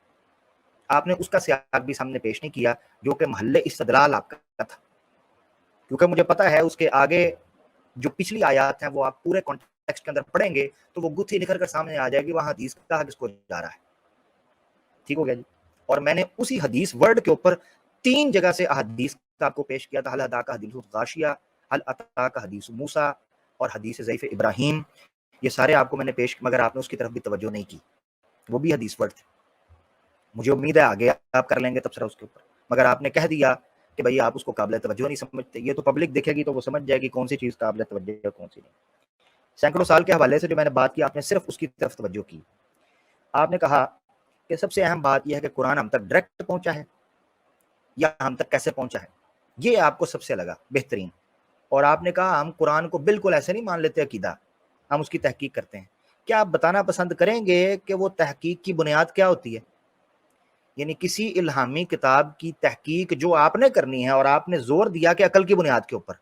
آپ نے اس کا سیاق بھی سامنے پیش نہیں کیا جو کہ محل استدلال آپ کا تھا. کیونکہ مجھے پتا ہے اس کے آگے جو پچھلی آیات ہیں وہ آپ پورے کانٹیکسٹ کے اندر پڑھیں گے تو وہ گتھی نکھر کر سامنے آ جائے گی، وہاں حدیث کا کس کو جا رہا ہے. ٹھیک ہو گیا جی. اور میں نے اسی حدیث ورڈ کے اوپر 3 جگہ سے احادیث کا آپ کو پیش کیا تھا، حل اتاک حدیث غاشیہ، حل اتاک حدیث موسیٰ اور حدیث ضعیف ابراہیم. یہ سارے آپ کو میں نے پیش، مگر آپ نے اس کی طرف بھی توجہ نہیں کی. وہ بھی حدیث ورڈ تھے. مجھے امید ہے آگے آپ کر لیں گے تبصرہ اس کے اوپر، مگر آپ نے کہہ دیا کہ بھائی آپ اس کو قابل توجہ نہیں سمجھتے. یہ تو پبلک دیکھے گی تو وہ سمجھ جائے گی کون سی چیز قابل توجہ ہے کون سی نہیں. سینکڑوں سال کے حوالے سے جو میں نے بات کی آپ نے صرف اس کی طرف توجہ کی. آپ نے کہا کہ سب سے اہم بات یہ ہے کہ قرآن ہم تک ڈائریکٹ پہنچا ہے یا ہم تک کیسے پہنچا ہے، یہ آپ کو سب سے لگا بہترین. اور آپ نے کہا ہم قرآن کو بالکل ایسے نہیں مان لیتے عقیدہ، ہم اس کی تحقیق کرتے ہیں. کیا آپ بتانا پسند کریں گے کہ وہ تحقیق کی بنیاد کیا ہوتی ہے؟ یعنی کسی الہامی کتاب کی تحقیق جو آپ نے کرنی ہے اور آپ نے زور دیا کہ عقل کی بنیاد کے اوپر،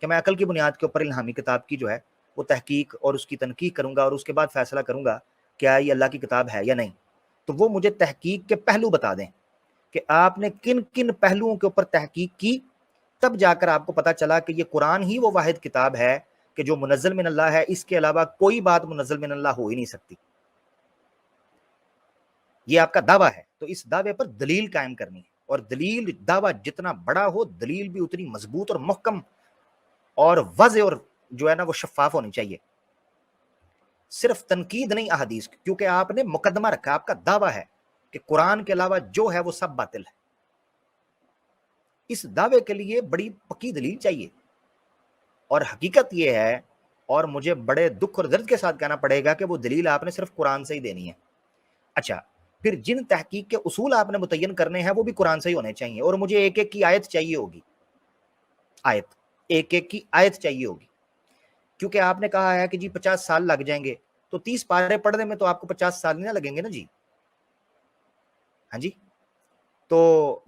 کہ میں عقل کی بنیاد کے اوپر الہامی کتاب کی جو ہے وہ تحقیق اور اس کی تنقیح کروں گا اور اس کے بعد فیصلہ کروں گا کیا یہ اللہ کی کتاب ہے یا نہیں. تو وہ مجھے تحقیق کے پہلو بتا دیں کہ آپ نے کن کن پہلوؤں کے اوپر تحقیق کی، تب جا کر آپ کو پتا چلا کہ یہ قرآن ہی وہ واحد کتاب ہے کہ جو منزل من اللہ ہے، اس کے علاوہ کوئی بات منزل من اللہ ہو ہی نہیں سکتی. یہ آپ کا دعویٰ ہے تو اس دعوے پر دلیل قائم کرنی ہے، اور دلیل، دعویٰ جتنا بڑا ہو دلیل بھی اتنی مضبوط اور محکم اور واضح اور جو ہے نا وہ شفاف ہونی چاہیے. صرف تنقید نہیں احادیث، کیونکہ آپ نے مقدمہ رکھا، آپ کا دعویٰ ہے کہ قرآن کے علاوہ جو ہے وہ سب باطل ہے. اس دعوے کے لیے بڑی پکی دلیل چاہیے، اور حقیقت یہ ہے، اور مجھے بڑے دکھ اور درد کے ساتھ کہنا پڑے گا کہ وہ دلیل آپ نے صرف قرآن سے ہی دینی ہے. اچھا، پھر جن تحقیق کے اصول آپ نے متعین کرنے ہیں وہ بھی قرآن سے ہی ہونے چاہیے، اور مجھے ایک ایک کی آیت چاہیے ہوگی، آیت ایک ایک کی آیت چاہیے ہوگی. کیونکہ آپ نے کہا ہے کہ جی 50 سال لگ جائیں گے، تو 30 پارے پڑھنے میں تو آپ کو 50 سال نہیں لگیں گے نا جی. ہاں جی، تو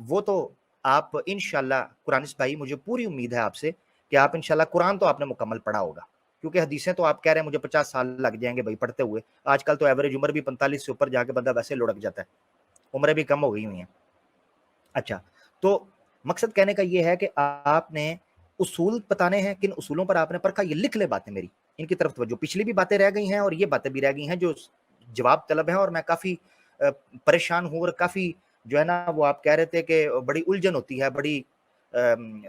وہ تو آپ انشاءاللہ قرآنست بھائی، مجھے پوری امید ہے آپ سے کہ آپ انشاءاللہ قرآن تو آپ نے مکمل پڑھا ہوگا، کیونکہ حدیثیں تو آپ کہہ رہے ہیں مجھے 50 سال لگ جائیں گے بھائی پڑھتے ہوئے. آج کل تو ایوریج عمر بھی 45 سے اوپر جا کے بندہ ویسے لڑک جاتا ہے، عمریں بھی کم ہو گئی ہوئی ہیں. اچھا، تو مقصد کہنے کا یہ ہے کہ آپ نے اصول بتانے ہیں، کن اصولوں پر آپ نے پرکھا، یہ لکھ لے باتیں میری، ان کی طرف توجہ. پچھلی بھی باتیں رہ گئی ہیں اور یہ باتیں بھی رہ گئی ہیں جو جواب طلب ہیں، اور میں کافی پریشان ہوں، اور کافی جو ہے نا وہ آپ کہہ رہے تھے کہ بڑی الجھن ہوتی ہے، بڑی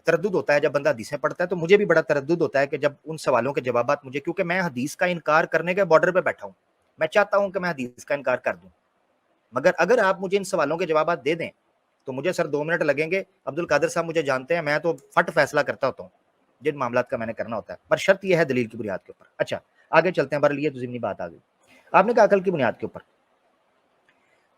تردد ہوتا ہے جب بندہ حدیثیں پڑھتا ہے. تو مجھے بھی بڑا تردد ہوتا ہے کہ جب ان سوالوں کے جوابات مجھے، کیونکہ میں حدیث کا انکار کرنے کے بارڈر پہ بیٹھا ہوں، میں چاہتا ہوں کہ میں حدیث کا انکار کر دوں، مگر اگر آپ مجھے ان سوالوں کے جوابات دے دیں تو مجھے سر 2 منٹ لگیں گے. عبد القادر صاحب مجھے جانتے ہیں، میں تو فٹ فیصلہ کرتا ہوتا ہوں جن معاملات کا میں نے کرنا ہوتا ہے، پر شرط یہ ہے دلیل کی بنیاد کے اوپر. اچھا آگے چلتے ہیں، بہرحال یہ تو ضمنی بات آ گئی. آپ نے کہا عقل کی بنیاد کے اوپر.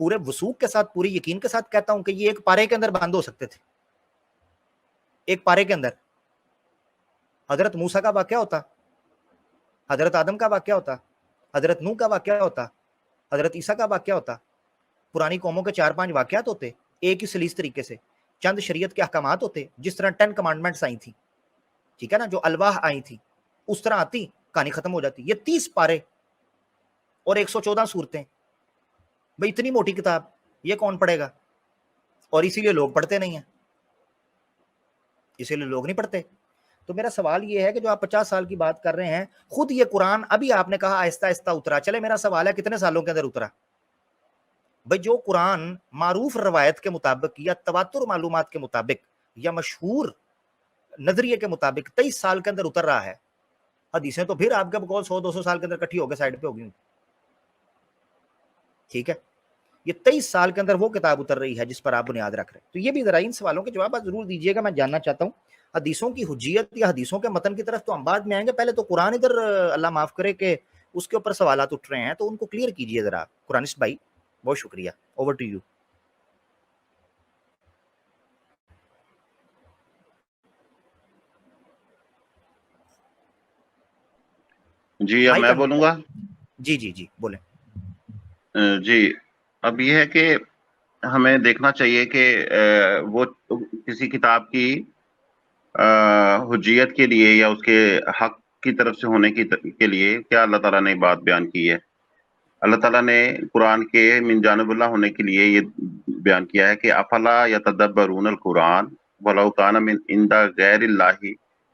پورے وثوق کے ساتھ پوری یقین کے ساتھ کہتا ہوں کہ یہ ایک پارے کے اندر بند ہو سکتے تھے. ایک پارے کے اندر حضرت موسیٰ کا واقعہ ہوتا, حضرت آدم کا واقعہ ہوتا, حضرت نوح کا واقعہ ہوتا, حضرت عیسیٰ کا واقعہ ہوتا, پرانی قوموں کے 4-5 واقعات ہوتے ایک ہی سلیس طریقے سے, چند شریعت کے احکامات ہوتے, جس طرح 10 کمانڈمنٹس آئی تھیں, ٹھیک ہے نا, جو الواح آئی تھیں اس طرح آتی, کہانی ختم ہو جاتی. یہ 30 پارے اور 114 صورتیں, بھئی اتنی موٹی کتاب یہ کون پڑھے گا؟ اور اسی لیے لوگ پڑھتے نہیں ہیں, اسی لیے لوگ نہیں پڑھتے. تو میرا سوال یہ ہے کہ جو آپ 50 سال کی بات کر رہے ہیں, خود یہ قرآن ابھی آپ نے کہا آہستہ آہستہ اترا, چلے میرا سوال ہے کتنے سالوں کے اندر اترا؟ بھئی جو قرآن معروف روایت کے مطابق یا تواتر معلومات کے مطابق یا مشہور نظریے کے مطابق 23 سال کے اندر اتر رہا ہے, حدیثیں تو پھر آپ کے بقول 100-200 سال کے اندر کٹھی ہو کے سائڈ پہ ہوگی, ٹھیک ہے. یہ 23 سال کے اندر وہ کتاب اتر رہی ہے جس پر آپ بنیاد رکھ رہے ہیں. تو یہ بھی ذرا ان سوالوں کے جواب آپ ضرور دیجیے گا, میں جاننا چاہتا ہوں. حدیثوں کی حجیت یا حدیثوں کے متن کی طرف تو ہم بعد میں آئیں گے, پہلے تو قرآن ادھر اللہ معاف کرے کہ اس کے اوپر سوالات اٹھ رہے ہیں, تو ان کو کلیئر کیجیے ذرا قرآنسٹ بھائی. بہت شکریہ, اوور ٹو یو. جی اب میں بولوں گا. جی جی جی بولیں. جی اب یہ ہے کہ ہمیں دیکھنا چاہیے کہ وہ کسی کتاب کی حجیت کے لیے یا اس کے حق کی طرف سے ہونے کے لیے کیا اللہ تعالیٰ نے بات بیان کی ہے. اللہ تعالیٰ نے قرآن کے من جانب اللہ ہونے کے لیے یہ بیان کیا ہے کہ افلا یتدبرون القرآن ولو کان من عند غیر اللہ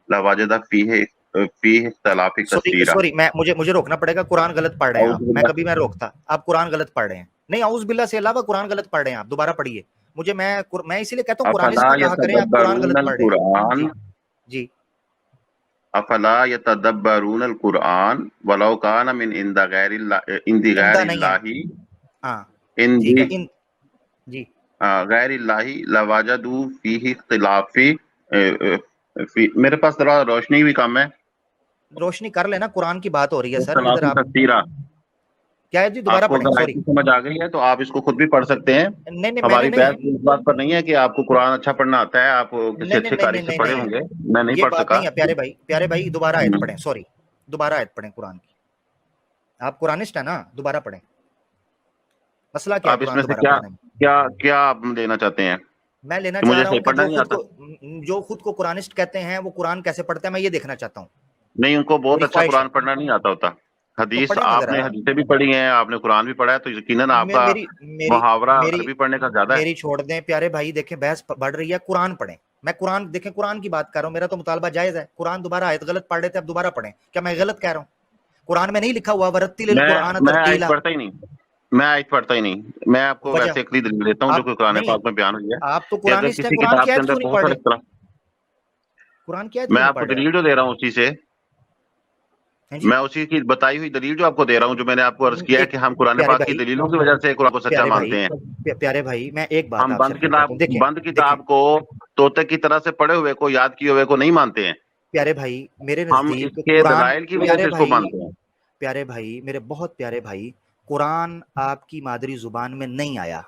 لوجد فیہ اختلاف کثیرا. سوری مجھے روکنا پڑے گا, قرآن غلط پڑھ رہے ہیں آپ. میں کبھی میں روکتا, آپ قرآن غلط پڑھ رہے ہیں. نہیں, اعوذ باللہ سے علاوہ قرآن غلط پڑھ رہے ہیں آپ, دوبارہ پڑھیے. میں اسی لیے کہتا ہوں قرآن اس کو کہا کریں, آپ قرآن غلط پڑھ رہے ہیں. جی افلا یتدبرون القرآن ولو کان من عند غیر اللہ جی غیر اللہ لوجدوا فیہ اختلاف. میرے پاس ذرا روشنی بھی کم ہے, روشنی کر لینا, قرآن کی بات ہو رہی ہے سر. کیا ہے جی, آپ دوبارہ کو پڑھیں. سوری سمجھ آ گئی ہے تو آپ اس کو خود بھی پڑھ سکتے ہیں. نہیں ہماری بحث اس بات پر نہیں ہے کہ آپ کو قرآن اچھا پڑھنا آتا ہے, آپ کسی اچھے قاری سے پڑھے ہوں گے. میں نہیں پڑھ سکا. پیارے بھائی دوبارہ آیت پڑھیں. سوری, دوبارہ آیت پڑھیں قرآن کی. آپ قرآنسٹ ہیں نا, دوبارہ پڑھیں. مسئلہ کیا ہے قرآن دوبارہ پڑھنے میں؟ کیا آپ لینا چاہتے ہیں؟ میں لینا چاہ رہا ہوں کہ جو خود کو قرآنسٹ کہتے ہیں وہ قرآن کیسے پڑھتے ہیں, میں یہ دیکھنا چاہتا ہوں. نہیں, ان کو بہت اچھا قرآن پڑھنا نہیں آتا ہوتا. حدیث آپ نے حدیثیں بھی پڑھی ہیں, آپ نے قرآن بھی پڑھا ہے, تو یقیناً آپ کا محاورہ عربی پڑھنے کا زیادہ ہے. میری چھوڑ دیں پیارے بھائی, دیکھیں بحث بڑھ رہی ہے, قرآن پڑھیں. میں قرآن دیکھیں قرآن کی بات کر رہا ہوں, میرا تو مطالبہ جائز ہے. قرآن دوبارہ آیت غلط پڑھ رہے تھے, اب دوبارہ پڑھیں. کیا میں غلط کہہ رہا ہوں؟ قرآن میں نہیں لکھا ہوا ورتل القرآن ترتیلا. میں آیت پڑھتا ہی نہیں. میں آپ کو ویسے ایک دلیل دیتا ہوں جو کہ قرآن پاک میں بیان ہوئی ہے. آپ تو قرآنسٹ ہیں, قرآن کی آیت کیوں نہیں پڑھ رہے؟ قرآن کی آیت میں آپ کو دلیل جو دے رہا ہوں اسی سے, میں اسی کی بتائی ہوئی دلیل جو آپ کو دے رہا ہوں, جو میں نے آپ کو عرض کیا ہے کہ ہم قرآن پاک کی دلیلوں کی وجہ سے قرآن کو سچا مانتے ہیں. پیارے بھائی میں ایک بات, ہم بند کتاب کو طوطے کی طرح سے پڑھے ہوئے کو, یاد کیے ہوئے کو نہیں مانتے ہیں. پیارے بھائی میرے ہم اس کے دلائل کی وجہ سے اس کو مانتے ہیں. پیارے بھائی, میرے بہت پیارے بھائی, قرآن آپ کی مادری زبان میں نہیں آیا.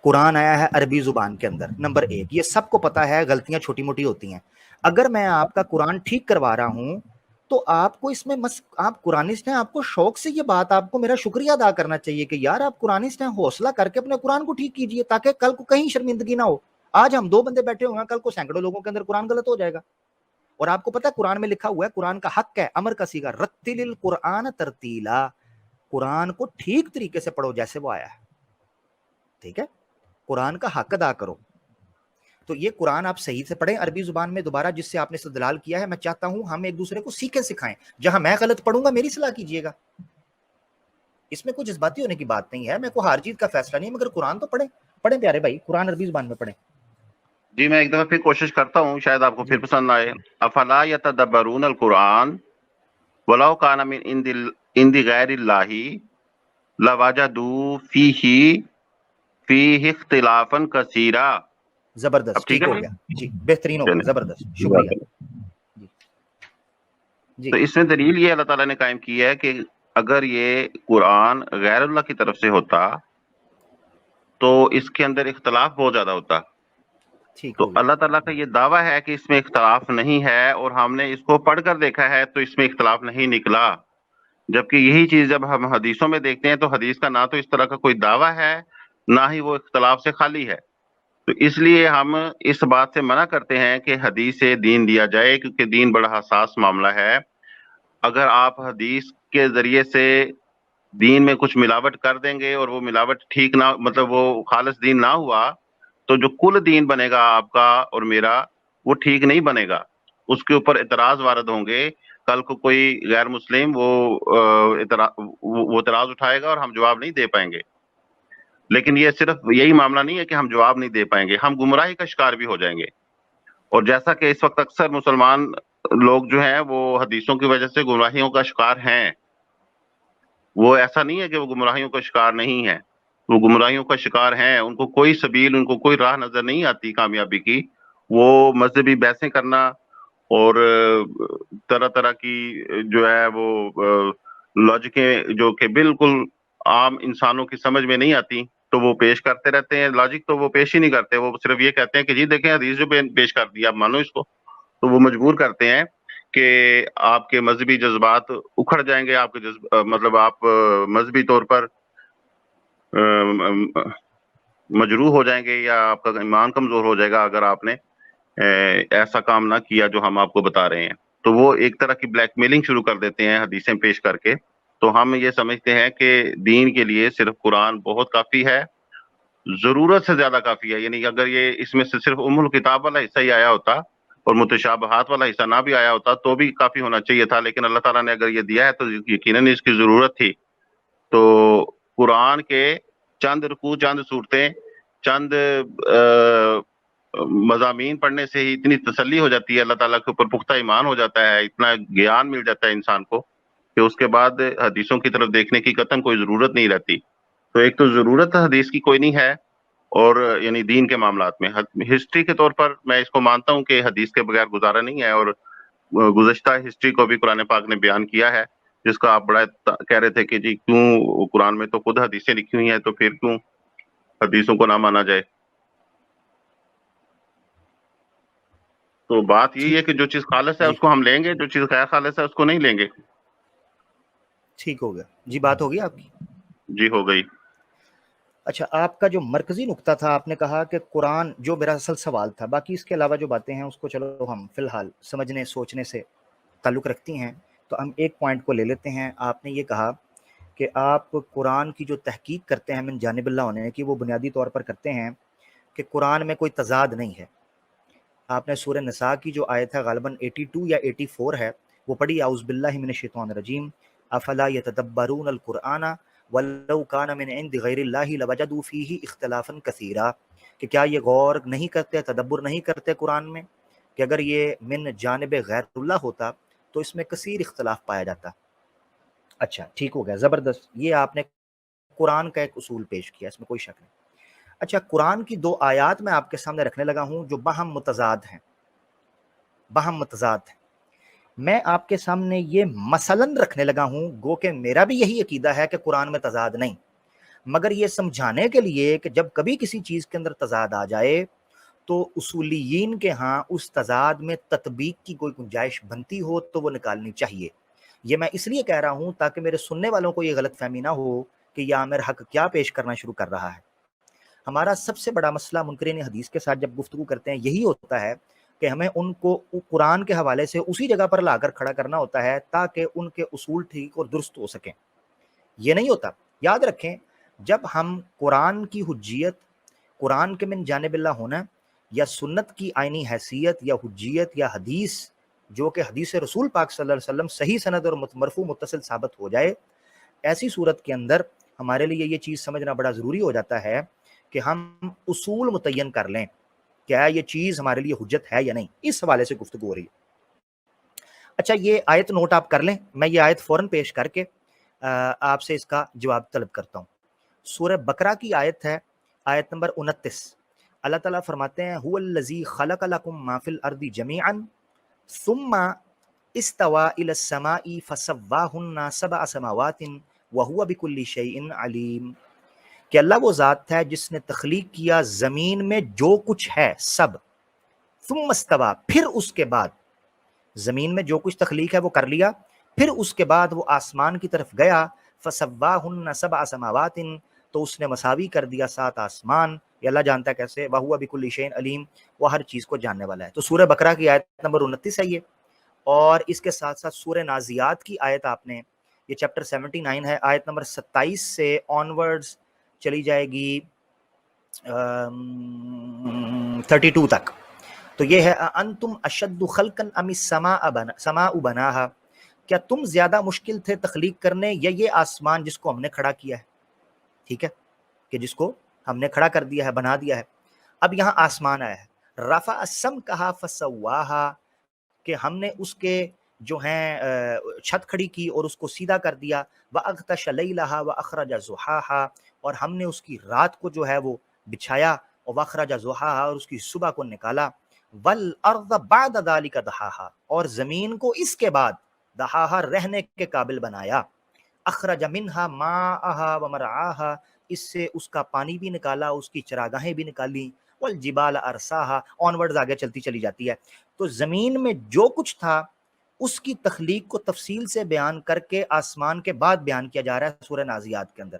قرآن آیا ہے عربی زبان کے اندر. نمبر 1, یہ سب کو پتا ہے, غلطیاں چھوٹی موٹی ہوتی ہیں. اگر میں آپ کا قرآن ٹھیک کروا رہا ہوں تو آپ کو اس میں آپ قرآنسٹ ہیں, آپ کو شوق سے یہ بات, آپ کو میرا شکریہ ادا کرنا چاہیے کہ یار آپ قرآنسٹ ہیں, حوصلہ کر کے اپنے قرآن کو ٹھیک کیجئے تاکہ کل کو کہیں شرمندگی نہ ہو. آج ہم 2 بندے بیٹھے ہوئے ہیں, کل کو سینکڑوں لوگوں کے اندر قرآن غلط ہو جائے گا. اور آپ کو پتا ہے قرآن میں لکھا ہوا ہے, قرآن کا حق ہے, امر کا صیغہ, رتل القرآن ترتیلا, قرآن کو ٹھیک طریقے سے پڑھو جیسے وہ آیا ہے. ٹھیک ہے, قرآن کا حق ادا کرو. تو یہ قرآن آپ صحیح سے پڑھیں عربی زبان میں. دوبارہ جس سے آپ نے استدلال کیا ہے, میں چاہتا ہوں ہم ایک دوسرے کو سیکھیں سکھائیں. جہاں میں غلط پڑھوں گا میری اصلاح کیجیے گا. اس میں کوئی جذباتی ہونے کی بات نہیں ہے, میں کوئی ہار جیت کا فیصلہ نہیں, مگر قرآن تو پڑھیں پیارے بھائی, قرآن عربی زبان میں پڑھیں. جی میں ایک دفعہ پھر کوشش کرتا ہوں, شاید آپ کو پھر پسند آئے. افلا یتدبرون القرآن ولو کان من عند غیر اللہ لوجدوا فیہ اختلافا کثیرا. زبردست, ٹھیک ہو گیا جی, بہترین ہو گیا, زبردست, شکریہ جی. تو اس میں دلیل یہ اللہ تعالیٰ نے قائم کی ہے کہ اگر یہ قرآن غیر اللہ کی طرف سے ہوتا اس کے اندر اختلاف بہت زیادہ ہوتا. ٹھیک تو ہو گیا. اللہ تعالیٰ کا یہ دعویٰ ہے کہ اس میں اختلاف نہیں ہے، اور ہم نے اس کو پڑھ کر دیکھا ہے تو اس میں اختلاف نہیں نکلا. جبکہ یہی چیز جب ہم حدیثوں میں دیکھتے ہیں تو حدیث کا نہ تو اس طرح کا کوئی دعویٰ ہے، نہ ہی وہ اختلاف سے خالی ہے. تو اس لیے ہم اس بات سے منع کرتے ہیں کہ حدیث سے دین لیا جائے، کیونکہ دین بڑا حساس معاملہ ہے. اگر آپ حدیث کے ذریعے سے دین میں کچھ ملاوٹ کر دیں گے اور وہ ملاوٹ ٹھیک نہ، مطلب وہ خالص دین نہ ہوا، تو جو کل دین بنے گا آپ کا اور میرا، وہ ٹھیک نہیں بنے گا. اس کے اوپر اعتراض وارد ہوں گے. کل کو کوئی غیر مسلم وہ اعتراض اٹھائے گا اور ہم جواب نہیں دے پائیں گے. لیکن یہ صرف یہی معاملہ نہیں ہے کہ ہم جواب نہیں دے پائیں گے، ہم گمراہی کا شکار بھی ہو جائیں گے. اور جیسا کہ اس وقت اکثر مسلمان لوگ جو ہیں وہ حدیثوں کی وجہ سے گمراہیوں کا شکار ہیں. وہ ایسا نہیں ہے کہ وہ گمراہیوں کا شکار نہیں ہے، وہ گمراہیوں کا شکار ہیں. ان کو کوئی سبیل، ان کو کوئی راہ نظر نہیں آتی کامیابی کی. وہ مذہبی بحثیں کرنا اور طرح طرح کی جو ہے وہ لاجکیں جو کہ بالکل عام انسانوں کی سمجھ میں نہیں آتی، تو وہ پیش کرتے رہتے ہیں. لاجک تو وہ پیش ہی نہیں کرتے، وہ صرف یہ کہتے ہیں کہ جی دیکھیں حدیث جو پیش کر دی آپ مانو اس کو. تو وہ مجبور کرتے ہیں کہ آپ کے مذہبی جذبات اکھڑ جائیں گے، آپ کے مطلب آپ مذہبی طور پر مجروح ہو جائیں گے، یا آپ کا ایمان کمزور ہو جائے گا اگر آپ نے ایسا کام نہ کیا جو ہم آپ کو بتا رہے ہیں. تو وہ ایک طرح کی بلیک میلنگ شروع کر دیتے ہیں حدیثیں پیش کر کے. تو ہم یہ سمجھتے ہیں کہ دین کے لیے صرف قرآن بہت کافی ہے، ضرورت سے زیادہ کافی ہے. یعنی اگر یہ اس میں سے صرف ام الکتاب والا حصہ ہی آیا ہوتا اور متشابہات والا حصہ نہ بھی آیا ہوتا تو بھی کافی ہونا چاہیے تھا. لیکن اللہ تعالیٰ نے اگر یہ دیا ہے تو یقیناً اس کی ضرورت تھی. تو قرآن کے چند رکوع، چند صورتیں، چند مضامین پڑھنے سے ہی اتنی تسلی ہو جاتی ہے، اللہ تعالیٰ کے اوپر پختہ ایمان ہو جاتا ہے، اتنا گیان مل جاتا ہے انسان کو کہ اس کے بعد حدیثوں کی طرف دیکھنے کی قطعاً کوئی ضرورت نہیں رہتی. تو ایک تو ضرورت حدیث کی کوئی نہیں ہے، اور یعنی دین کے معاملات میں ہسٹری کے طور پر میں اس کو مانتا ہوں کہ حدیث کے بغیر گزارا نہیں ہے. اور گزشتہ ہسٹری کو بھی قرآن پاک نے بیان کیا ہے، جس کا آپ بڑا کہہ رہے تھے کہ جی کیوں قرآن میں تو خود حدیثیں لکھی ہوئی ہیں، تو پھر کیوں حدیثوں کو نہ مانا جائے. تو بات یہی ہے کہ جو چیز خالص ہے اس کو ہم لیں گے، جو چیز غیر خالص ہے اس کو نہیں لیں گے. ٹھیک ہو گیا جی. بات ہوگی آپ کی؟ جی ہو گئی. اچھا، آپ کا جو مرکزی نقطہ تھا، آپ نے کہا کہ قرآن، جو میرا اصل سوال تھا، باقی اس کے علاوہ جو باتیں ہیں اس کو چلو ہم فی الحال سمجھنے سوچنے سے تعلق رکھتی ہیں. تو ہم ایک پوائنٹ کو لے لیتے ہیں. آپ نے یہ کہا کہ آپ قرآن کی جو تحقیق کرتے ہیں من جانب اللہ ہونے کی، وہ بنیادی طور پر کرتے ہیں کہ قرآن میں کوئی تضاد نہیں ہے. آپ نے سورہ نساء کی جو آیت ہے غالباً 82 یا 84 ہے، وہ پڑھی، اعوذ باللہ من الشیطان الرجیم افلا یتدبرون القرآن ولو کان من عند غیر اللہ لوجدوا فیہ اختلافا کثیرا، کہ کیا یہ غور نہیں کرتے، تدبر نہیں کرتے قرآن میں، کہ اگر یہ من جانب غیر اللہ ہوتا تو اس میں کثیر اختلاف پایا جاتا. اچھا ٹھیک ہو گیا، زبردست. یہ آپ نے قرآن کا ایک اصول پیش کیا، اس میں کوئی شک نہیں. اچھا، قرآن کی دو آیات میں آپ کے سامنے رکھنے لگا ہوں جو باہم متضاد ہیں. باہم متضاد ہیں. میں آپ کے سامنے یہ مثلاً رکھنے لگا ہوں، گو کہ میرا بھی یہی عقیدہ ہے کہ قرآن میں تضاد نہیں، مگر یہ سمجھانے کے لیے کہ جب کبھی کسی چیز کے اندر تضاد آ جائے تو اصولیین کے ہاں اس تضاد میں تطبیق کی کوئی گنجائش بنتی ہو تو وہ نکالنی چاہیے. یہ میں اس لیے کہہ رہا ہوں تاکہ میرے سننے والوں کو یہ غلط فہمی نہ ہو کہ یہ عامر حق کیا پیش کرنا شروع کر رہا ہے. ہمارا سب سے بڑا مسئلہ منکرین حدیث کے ساتھ جب گفتگو کرتے ہیں یہی ہوتا ہے کہ ہمیں ان کو قرآن کے حوالے سے اسی جگہ پر لا کر کھڑا کرنا ہوتا ہے تاکہ ان کے اصول ٹھیک اور درست ہو سکیں. یہ نہیں ہوتا. یاد رکھیں، جب ہم قرآن کی حجیت، قرآن کے من جانب اللہ ہونا، یا سنت کی آئینی حیثیت یا حجیت یا حدیث جو کہ حدیث رسول پاک صلی اللہ علیہ وسلم صحیح سند اور مرفوع متصل ثابت ہو جائے، ایسی صورت کے اندر ہمارے لیے یہ چیز سمجھنا بڑا ضروری ہو جاتا ہے کہ ہم اصول متعین کر لیں کیا یہ چیز ہمارے لیے حجت ہے یا نہیں. اس حوالے سے گفتگو ہو رہی ہے. اچھا، یہ آیت نوٹ آپ کر لیں. میں یہ آیت فوراً پیش کر کے آپ سے اس کا جواب طلب کرتا ہوں. سورہ بقرہ کی آیت ہے، آیت نمبر 29. اللہ تعالیٰ فرماتے ہیں هو الذی خلق لکم ما فی الارض جمیعا ثم استوى الى السماء فسواهن سبع سماوات وهو بكل شيء علیم. کہ اللہ وہ ذات ہے جس نے تخلیق کیا زمین میں جو کچھ ہے سب، ثم استوى، پھر اس کے بعد زمین میں جو کچھ تخلیق ہے وہ کر لیا، پھر اس کے بعد وہ آسمان کی طرف گیا، فسواہن سبع سماوات، تو اس نے مساوی کر دیا 7 آسمان، یہ اللہ جانتا ہے کیسے، وہو بکل شیء علیم، وہ ہر چیز کو جاننے والا ہے۔ تو سورہ بقرہ کی آیت نمبر 29 ہے یہ، اور اس کے ساتھ ساتھ سورہ نازیات کی آیت آپ نے، یہ چیپٹر 79 ہے، آیت نمبر 27 سے آنورڈز چلی جائے گی 32 تک، تو یہ ہے انتم اشد خلقا ام السماء بناها، کیا تم زیادہ مشکل تھے تخلیق کرنے یا یہ آسمان جس کو ہم نے کھڑا کیا ہے، ٹھیک ہے، کہ جس کو ہم نے کھڑا کر دیا ہے، بنا دیا ہے۔ اب یہاں آسمان آیا ہے، رفع السمکها فسواها، کہ ہم نے اس کے جو ہیں چھت کھڑی کی اور اس کو سیدھا کر دیا، وَأَغْطَشَ لَيْلَهَا وَأَخْرَجَ زُحَاهَا، اور ہم نے اس کی رات کو جو ہے وہ بچھایا، اور وَأَخْرَجَ زُحَاهَا، اور اس کی صبح کو نکالا، وَالْأَرْضَ بَعْدَ ذَلِكَ دَحَاهَا، اور زمین کو اس کے بعد دحاها رہنے کے قابل بنایا، أَخْرَجَ مِنْهَا مَاءَهَا وَمَرْعَاهَا، اس سے اس کا پانی بھی نکالا، اس کی چراگاہیں بھی نکالی، وَالْجِبَالَ أَرْسَاهَا، آنورڈز آگے چلتی چلی جاتی ہے۔ تو زمین میں جو کچھ تھا اس کی تخلیق کو تفصیل سے بیان کر کے آسمان کے بعد بیان کیا جا رہا ہے سورہ نازیات کے اندر،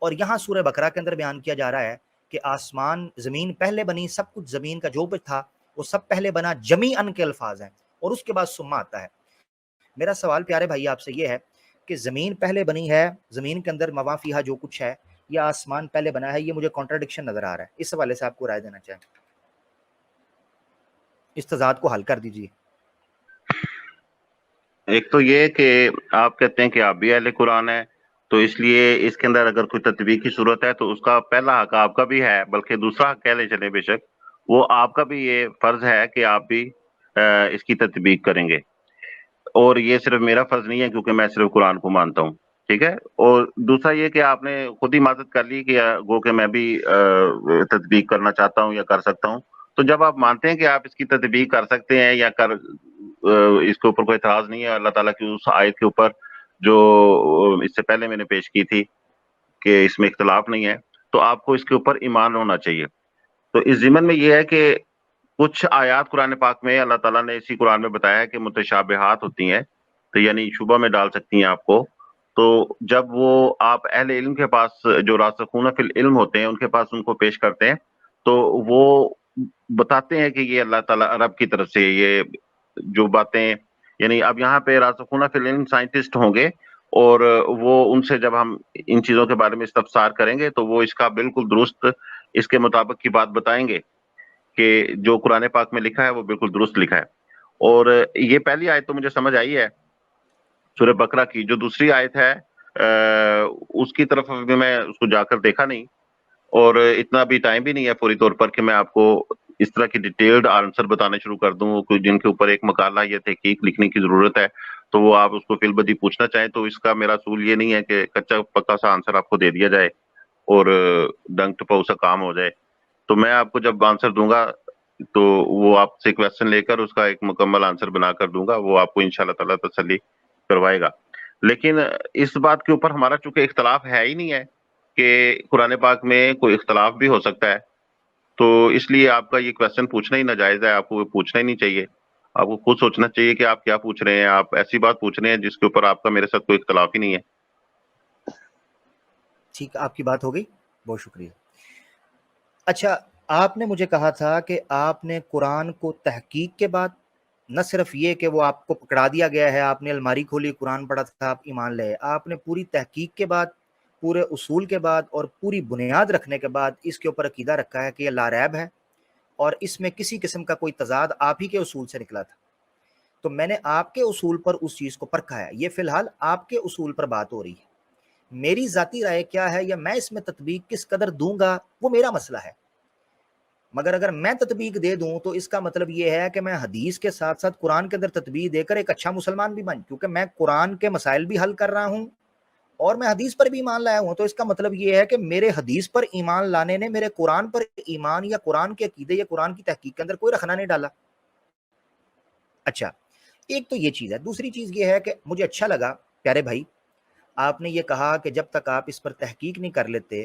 اور یہاں سورہ بقرہ کے اندر بیان کیا جا رہا ہے کہ آسمان زمین پہلے بنی، سب کچھ زمین کا جو بھی تھا وہ سب پہلے بنا، جمیعاً کے الفاظ ہیں، اور اس کے بعد ثم آتا ہے۔ میرا سوال پیارے بھائی آپ سے یہ ہے کہ زمین پہلے بنی ہے، زمین کے اندر مما فیہا جو کچھ ہے، یا آسمان پہلے بنا ہے، یہ مجھے کانٹرڈکشن نظر آ رہا ہے، اس حوالے سے آپ کو رائے دینا چاہیں، اس تضاد کو حل کر دیجیے۔ ایک تو یہ کہ آپ کہتے ہیں کہ آپ بھی اہل قرآن ہیں، تو اس لیے اس کے اندر اگر کوئی تطبیق کی صورت ہے تو اس کا پہلا حق آپ کا بھی ہے، بلکہ دوسرا حق کہہ لیں چلیں بے شک، وہ آپ کا بھی یہ فرض ہے کہ آپ بھی اس کی تطبیق کریں گے، اور یہ صرف میرا فرض نہیں ہے کیونکہ میں صرف قرآن کو مانتا ہوں، ٹھیک ہے۔ اور دوسرا یہ کہ آپ نے خود ہی معذرت کر لی کہ گو کہ میں بھی تطبیق کرنا چاہتا ہوں یا کر سکتا ہوں، تو جب آپ مانتے ہیں کہ آپ اس کی تطبیق کر سکتے ہیں یا اس کے اوپر کوئی اعتراض نہیں ہے اللہ تعالیٰ کی اس آیت کے اوپر جو اس سے پہلے میں نے پیش کی تھی کہ اس میں اختلاف نہیں ہے، تو آپ کو اس کے اوپر ایمان ہونا چاہیے۔ تو اس ضمن میں یہ ہے کہ کچھ آیات قرآن پاک میں اللہ تعالیٰ نے اسی قرآن میں بتایا ہے کہ متشابہات ہوتی ہیں، تو یعنی شبہ میں ڈال سکتی ہیں آپ کو، تو جب وہ آپ اہل علم کے پاس جو راسخون فی العلم ہوتے ہیں ان کے پاس ان کو پیش کرتے ہیں تو وہ بتاتے ہیں کہ یہ اللہ تعالیٰ رب کی طرف سے یہ جو باتیں، یعنی اب یہاں پہ راسخون فی العلم سائنٹسٹ ہوں گے، اور وہ ان سے جب ہم ان چیزوں کے بارے میں استفسار کریں گے تو وہ اس کا بالکل درست اس کے مطابق کی بات بتائیں گے کہ جو قرآن پاک میں لکھا ہے وہ بالکل درست لکھا ہے۔ اور یہ پہلی آیت تو مجھے سمجھ آئی ہے سورہ بقرہ کی، جو دوسری آیت ہے اس کی طرف بھی میں اس کو جا کر دیکھا نہیں، اور اتنا بھی ٹائم بھی نہیں ہے فوری طور پر کہ میں آپ کو اس طرح کی ڈیٹیلڈ آنسر بتانے شروع کر دوں، جن کے اوپر ایک مقالہ یا تحقیق لکھنے کی ضرورت ہے، تو وہ آپ اس کو فی البدی پوچھنا چاہیں تو اس کا میرا اصول یہ نہیں ہے کہ کچا پکا سا آنسر آپ کو دے دیا جائے اور ڈنگ ٹپاؤ سا کام ہو جائے۔ تو میں آپ کو جب آنسر دوں گا تو وہ آپ سے کویسچن لے کر اس کا ایک مکمل آنسر بنا کر دوں گا، وہ آپ کو انشاءاللہ تعالیٰ تسلی کروائے گا۔ لیکن اس بات کے اوپر ہمارا چونکہ اختلاف ہے ہی نہیں ہے کہ قرآن پاک میں کوئی اختلاف بھی ہو سکتا ہے، تو اس لیے آپ کا یہ کویسچن پوچھنا ہی ناجائز ہے، آپ کو پوچھنا ہی نہیں چاہیے، آپ کو خود سوچنا چاہیے کہ آپ کیا پوچھ رہے ہیں، آپ ایسی بات پوچھ رہے ہیں جس کے اوپر آپ کا میرے ساتھ کوئی اختلاف ہی نہیں ہے۔ ٹھیک، آپ کی بات ہو گئی، بہت شکریہ۔ اچھا، آپ نے مجھے کہا تھا کہ آپ نے قرآن کو تحقیق کے بعد، نہ صرف یہ کہ وہ آپ کو پکڑا دیا گیا ہے، آپ نے الماری کھولی قرآن پڑھا تھا آپ ایمان لے، آپ نے پوری تحقیق کے بعد، پورے اصول کے بعد اور پوری بنیاد رکھنے کے بعد اس کے اوپر عقیدہ رکھا ہے کہ یہ لا ریب ہے اور اس میں کسی قسم کا کوئی تضاد آپ ہی کے اصول سے نکلا تھا۔ تو میں نے آپ کے اصول پر اس چیز کو پرکھا ہے، یہ فی الحال آپ کے اصول پر بات ہو رہی ہے، میری ذاتی رائے کیا ہے یا میں اس میں تطبیق کس قدر دوں گا وہ میرا مسئلہ ہے، مگر اگر میں تطبیق دے دوں تو اس کا مطلب یہ ہے کہ میں حدیث کے ساتھ ساتھ قرآن کے اندر تطبیق دے کر ایک اچھا مسلمان بھی بن، کیونکہ میں قرآن کے مسائل بھی حل کر رہا ہوں اور میں حدیث پر بھی ایمان لایا ہوں، تو اس کا مطلب یہ ہے کہ میرے حدیث پر ایمان لانے نے میرے قرآن پر ایمان یا قرآن کے عقیدے یا قرآن کی تحقیق کے اندر کوئی رخنہ نہیں ڈالا۔ اچھا، ایک تو یہ چیز ہے، دوسری چیز یہ ہے کہ مجھے اچھا لگا پیارے بھائی آپ نے یہ کہا کہ جب تک آپ اس پر تحقیق نہیں کر لیتے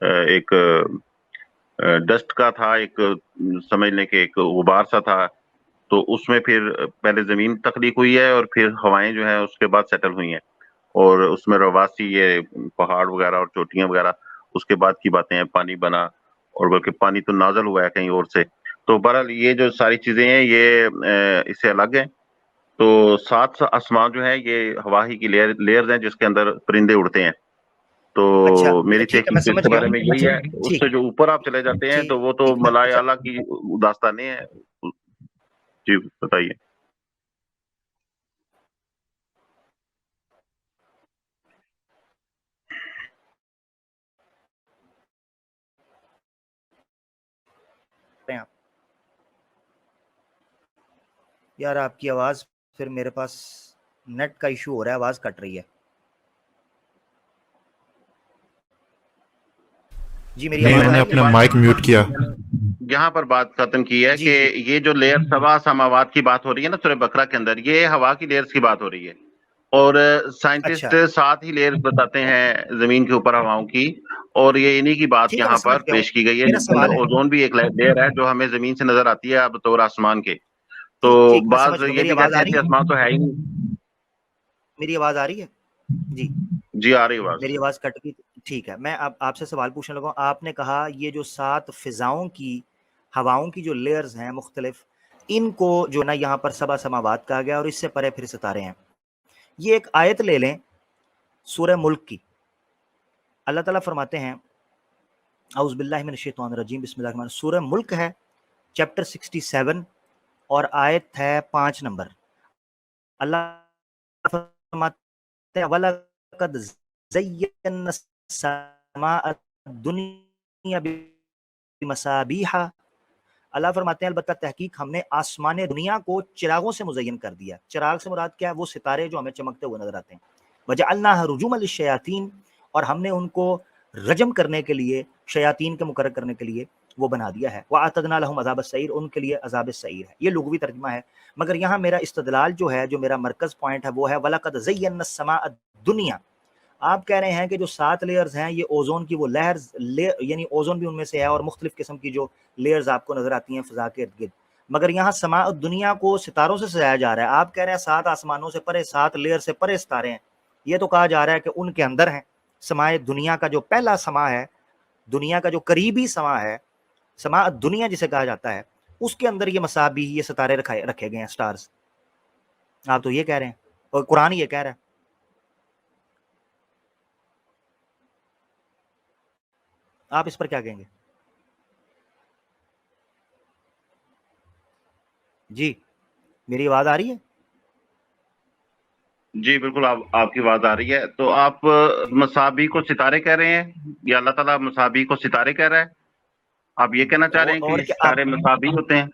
ایک ڈسٹ کا تھا, ایک سمجھ لیں کہ ایک غبار سا تھا, تو اس میں پھر پہلے زمین تخلیق ہوئی ہے اور پھر ہوائیں جو ہیں اس کے بعد سیٹل ہوئی ہیں, اور اس میں رواسی یہ پہاڑ وغیرہ اور چوٹیاں وغیرہ اس کے بعد کی باتیں ہیں. پانی بنا, اور بلکہ پانی تو نازل ہوا ہے کہیں اور سے. تو بہرحال یہ جو ساری چیزیں ہیں یہ اس سے الگ ہیں. تو 7 آسمان جو ہے یہ ہوا ہی کی لیئرز ہیں جس کے اندر پرندے اڑتے ہیں. تو اچھا میری ٹھیک ہے, میں تحقیق اس سمجھ کے گیا بارے میں ہوں. یہی ہے. اس ٹھیک سے جو اوپر آپ چلے جاتے ہیں ٹھیک تو وہ تو ٹھیک میں ملائے اچھا اعلیٰ کی داستانیں ہیں. جی بتائیے. یار آپ کی آواز پھر میرے پاس نیٹ کا ایشو ہو رہا ہے, آواز کٹ رہی ہے. جی میری نہیں آواز میں آ نے رہی ہے. اپنا مائک میوٹ کیا. یہاں پر بات ختم کی ہے جی کہ جی یہ جو لیئر 7 سماوات کی بات ہو رہی ہے نا سورہ بقرہ کے اندر, یہ ہوا کی لیئرز کی بات ہو رہی ہے. اور سائنٹسٹ اچھا 7 ہی لیئرز بتاتے ہیں زمین کے اوپر ہواؤں کی, اور یہ انہی کی بات ٹھیک ہے, میں یہاں پر سمجھ گیا ہوں. پیش کی گئی ہے, میرا جس کے سوال اندر ہے, اوزون بھی ایک لیئر ہے جو ہمیں زمین سے نظر آتی ہے بطور آسمان کے. تو ٹھیک ٹھیک میں سمجھ بعض گیا. یہ میری بھی آواز کہتے آ ہیں رہی کہ ہے, آسمان تو ہے ہی نہیں. میری آواز آ رہی ہے. جی جی آ رہی آواز. میری آواز کٹ گئی. ٹھیک ہے, میں اب آپ سے سوال پوچھنے لگا ہوں. آپ نے کہا یہ جو 7 فضاؤں کی ہواؤں کی جو لیئرز ہیں مختلف, ان کو جو نا یہاں پر 7 سماوات کہا گیا, اور اس سے پرے پھر ستارے ہیں. یہ ایک آیت لے لیں سورہ ملک کی. اللہ تعالیٰ فرماتے ہیں اعوذ باللہ من الشیطان الرجیم بسم اللہ الرحمن الرحیم. سورہ ملک ہے چیپٹر 67 اور آیت ہے 5 نمبر. اللہ فرماتے ہیں وَلَقَدْ زَيَّنَّا السَّمَاءَ الدُّنْيَا بِمَصَابِيحَ. اللہ فرماتے ہیں البتہ تحقیق ہم نے آسمان دنیا کو چراغوں سے مزین کر دیا. چراغ سے مراد کیا ہے؟ وہ ستارے جو ہمیں چمکتے ہوئے نظر آتے ہیں. وَجَعَلْنَاهَا رُجُومًا لِلشَّيَاطِينِ, اور ہم نے ان کو رجم کرنے کے لیے, شیاطین کے مقرر کرنے کے لیے وہ بنا دیا ہے. وَأَعْتَدْنَا لَهُمْ عَذَابَ السَّعِيرِ, ان کے لیے عذاب السعیر ہے. یہ لغوی ترجمہ ہے, مگر یہاں میرا استدلال جو ہے, جو میرا مرکز پوائنٹ ہے وہ ہے وَلَقَدْ زَيَّنَّا السَّمَاءَ الدُّنْيَا. آپ کہہ رہے ہیں کہ جو 7 لیئرز ہیں یہ اوزون کی وہ لیئرز, یعنی اوزون بھی ان میں سے ہے, اور مختلف قسم کی جو لیئرز آپ کو نظر آتی ہیں فضا کے ارد گرد. مگر یہاں سماء الدنیا کو ستاروں سے سجایا جا رہا ہے. آپ کہہ رہے ہیں 7 آسمانوں سے پرے, 7 لیئر سے پرے ستارے ہیں. یہ تو کہا جا رہا ہے کہ ان کے اندر ہیں. سماء دنیا کا جو پہلا سما ہے, دنیا کا جو قریبی سما ہے, سماء دنیا جسے کہا جاتا ہے, اس کے اندر یہ مصابیح, یہ ستارے رکھے گئے ہیں, سٹارز. آپ تو یہ کہہ رہے ہیں, اور قرآن یہ کہہ رہا ہے. آپ اس پر کیا کہیں گے؟ جی میری آواز آ رہی ہے؟ جی بالکل آپ کی آواز آ رہی ہے. تو آپ مصابیح کو ستارے کہہ رہے ہیں یا اللہ تعالیٰ مصابیح کو ستارے کہہ رہا ہے؟ آپ یہ کہنا چاہ رہے ہیں کہ اور یہ کیا آپ, ستارے مصابیح ہوتے ہیں؟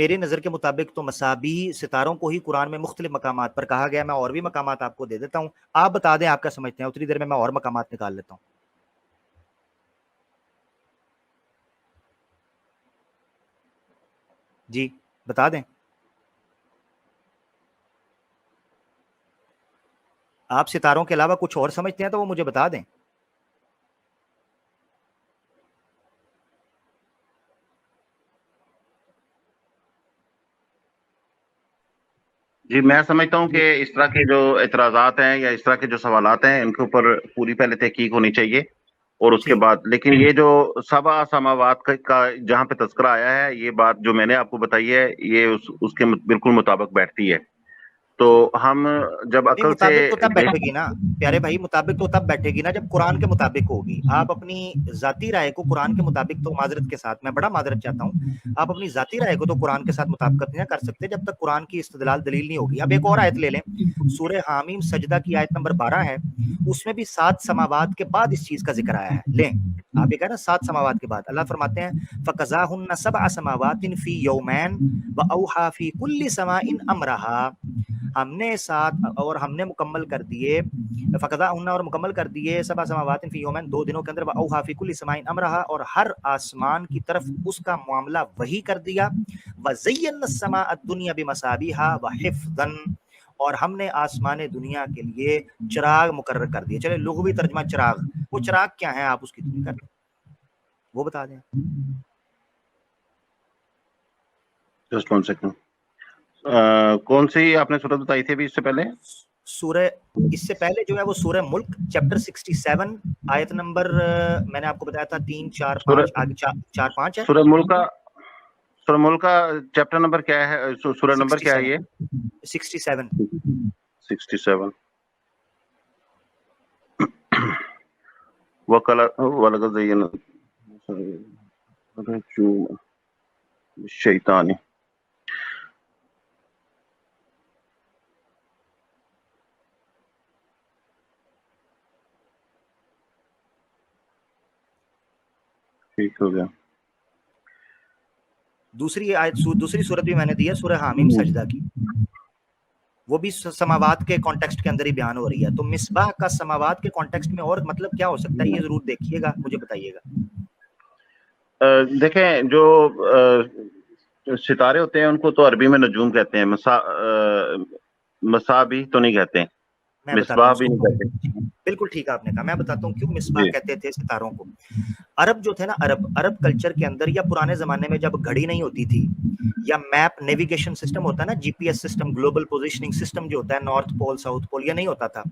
میرے نظر کے مطابق تو مصابیح ستاروں کو ہی قرآن میں مختلف مقامات پر کہا گیا. میں اور بھی مقامات آپ کو دے دیتا ہوں, آپ بتا دیں آپ کیا سمجھتے ہیں. اتنی دیر میں اور مقامات نکال لیتا ہوں. جی بتا دیں. آپ ستاروں کے علاوہ کچھ اور سمجھتے ہیں تو وہ مجھے بتا دیں. جی میں سمجھتا ہوں کہ اس طرح کے جو اعتراضات ہیں یا اس طرح کے جو سوالات ہیں ان کے اوپر پوری پہلے تحقیق ہونی چاہیے, اور اس کے ٹھیک, بعد. لیکن یہ جو 7 سماوات کا جہاں پہ تذکرہ آیا ہے, یہ بات جو میں نے آپ کو بتائی ہے یہ اس کے بالکل مطابق بیٹھتی ہے. تو ہم جب نہیں عقل سے مطابق تو تب بیٹھے گی نا پیارے بھائی, مطابق تو تب بیٹھے گی نا جب قرآن کے مطابق ہوگی. آپ اپنی ذاتی رائے کو قرآن کے مطابق, تو معذرت کے ساتھ میں بڑا معذرت چاہتا ہوں, آپ اپنی ذاتی رائے کو تو قرآن کے ساتھ مطابقت نہیں کر سکتے جب تک قرآن کی استدلال دلیل نہیں ہوگی. اب ایک اور آیت لے لیں, سورہ حامیم سجدہ کی آیت نمبر 12 ہے, اس میں بھی 7 سماوات کے بعد اس چیز کا ذکر آیا ہے. لیں آپ یہ کہہ رہے ہیں 7 سماوات کے بعد, اللہ فرماتے ہیں فَقَضَاهُنَّ 7 سَمَاوَاتٍ فِي يَوْمَيْنِ وَأَوْحَىٰ فِي كُلِّ سَمَاءٍ أَمْرَهَا. ہم نے 7 اور ہم نے مکمل کر دیے, فَقَضَاهُنَّ اور مکمل کر دیے 7 سماوات فی یومین, 2 دنوں کے اندر, وَأَوْحَىٰ فِي كُلِّ سَمَاءٍ أَمْرَهَا, اور ہر آسمان کی طرف اس کا معاملہ وہی کر دیا. وَزَيَّنَّا السَّمَاءَ الدُّنْيَا بِمَصَابِيحَ وَحِفْظًا, اور ہم نے آسمان دنیا کے لیے چراغ مقرر کر دیے. چلے لغوی ترجمہ چراغ, وہ چراغ کیا ہے آپ اس کی تشریح کر دیں, وہ بتا دیں. Just one second. کون سی آپ نے صورت بتائی تھی ابھی اس سے پہلے؟ سورہ اس سے پہلے جو ہے وہ سورہ ملک چیپٹر 67 آیت نمبر میں نے آپ کو بتایا تھا 3 4 5 آگے 4 5 ہے. سورہ ملک کا چیپٹر نمبر کیا ہے؟ سورہ نمبر کیا ہے یہ؟ 67. 67. وَلَقَدْ زَيَّنَّا الشَّيْطَانِ. ٹھیک ہو گیا. دوسری آیت دوسری صورت بھی میں نے دی ہے سورہ حامیم سجدہ کی, وہ بھی سماوات کے کانٹیکسٹ کے اندر ہی بیان ہو رہی ہے. تو مصباح کا سماوات کے کانٹیکسٹ میں اور مطلب کیا ہو سکتا ہے, یہ ضرور دیکھیے گا, مجھے بتائیے گا. دیکھیں جو ستارے ہوتے ہیں ان کو تو عربی میں نجوم کہتے ہیں, مصابیح تو نہیں کہتے, میں بتاتا مصباح ہوں بھی نہیں کہتے. بالکل ٹھیک آپ نے کہا, میں بتاتا ہوں کیوں مصباح جی کہتے تھے ستاروں کو. عرب جو تھے نا, عرب کلچر کے اندر یا پرانے زمانے میں جب گھڑی نہیں ہوتی تھی یا میپ نیویگیشن سسٹم ہوتا ہے نا, G P S system, global positioning system جو ہوتا ہے, نارتھ پول ساؤتھ پول, یہ نہیں ہوتا تھا.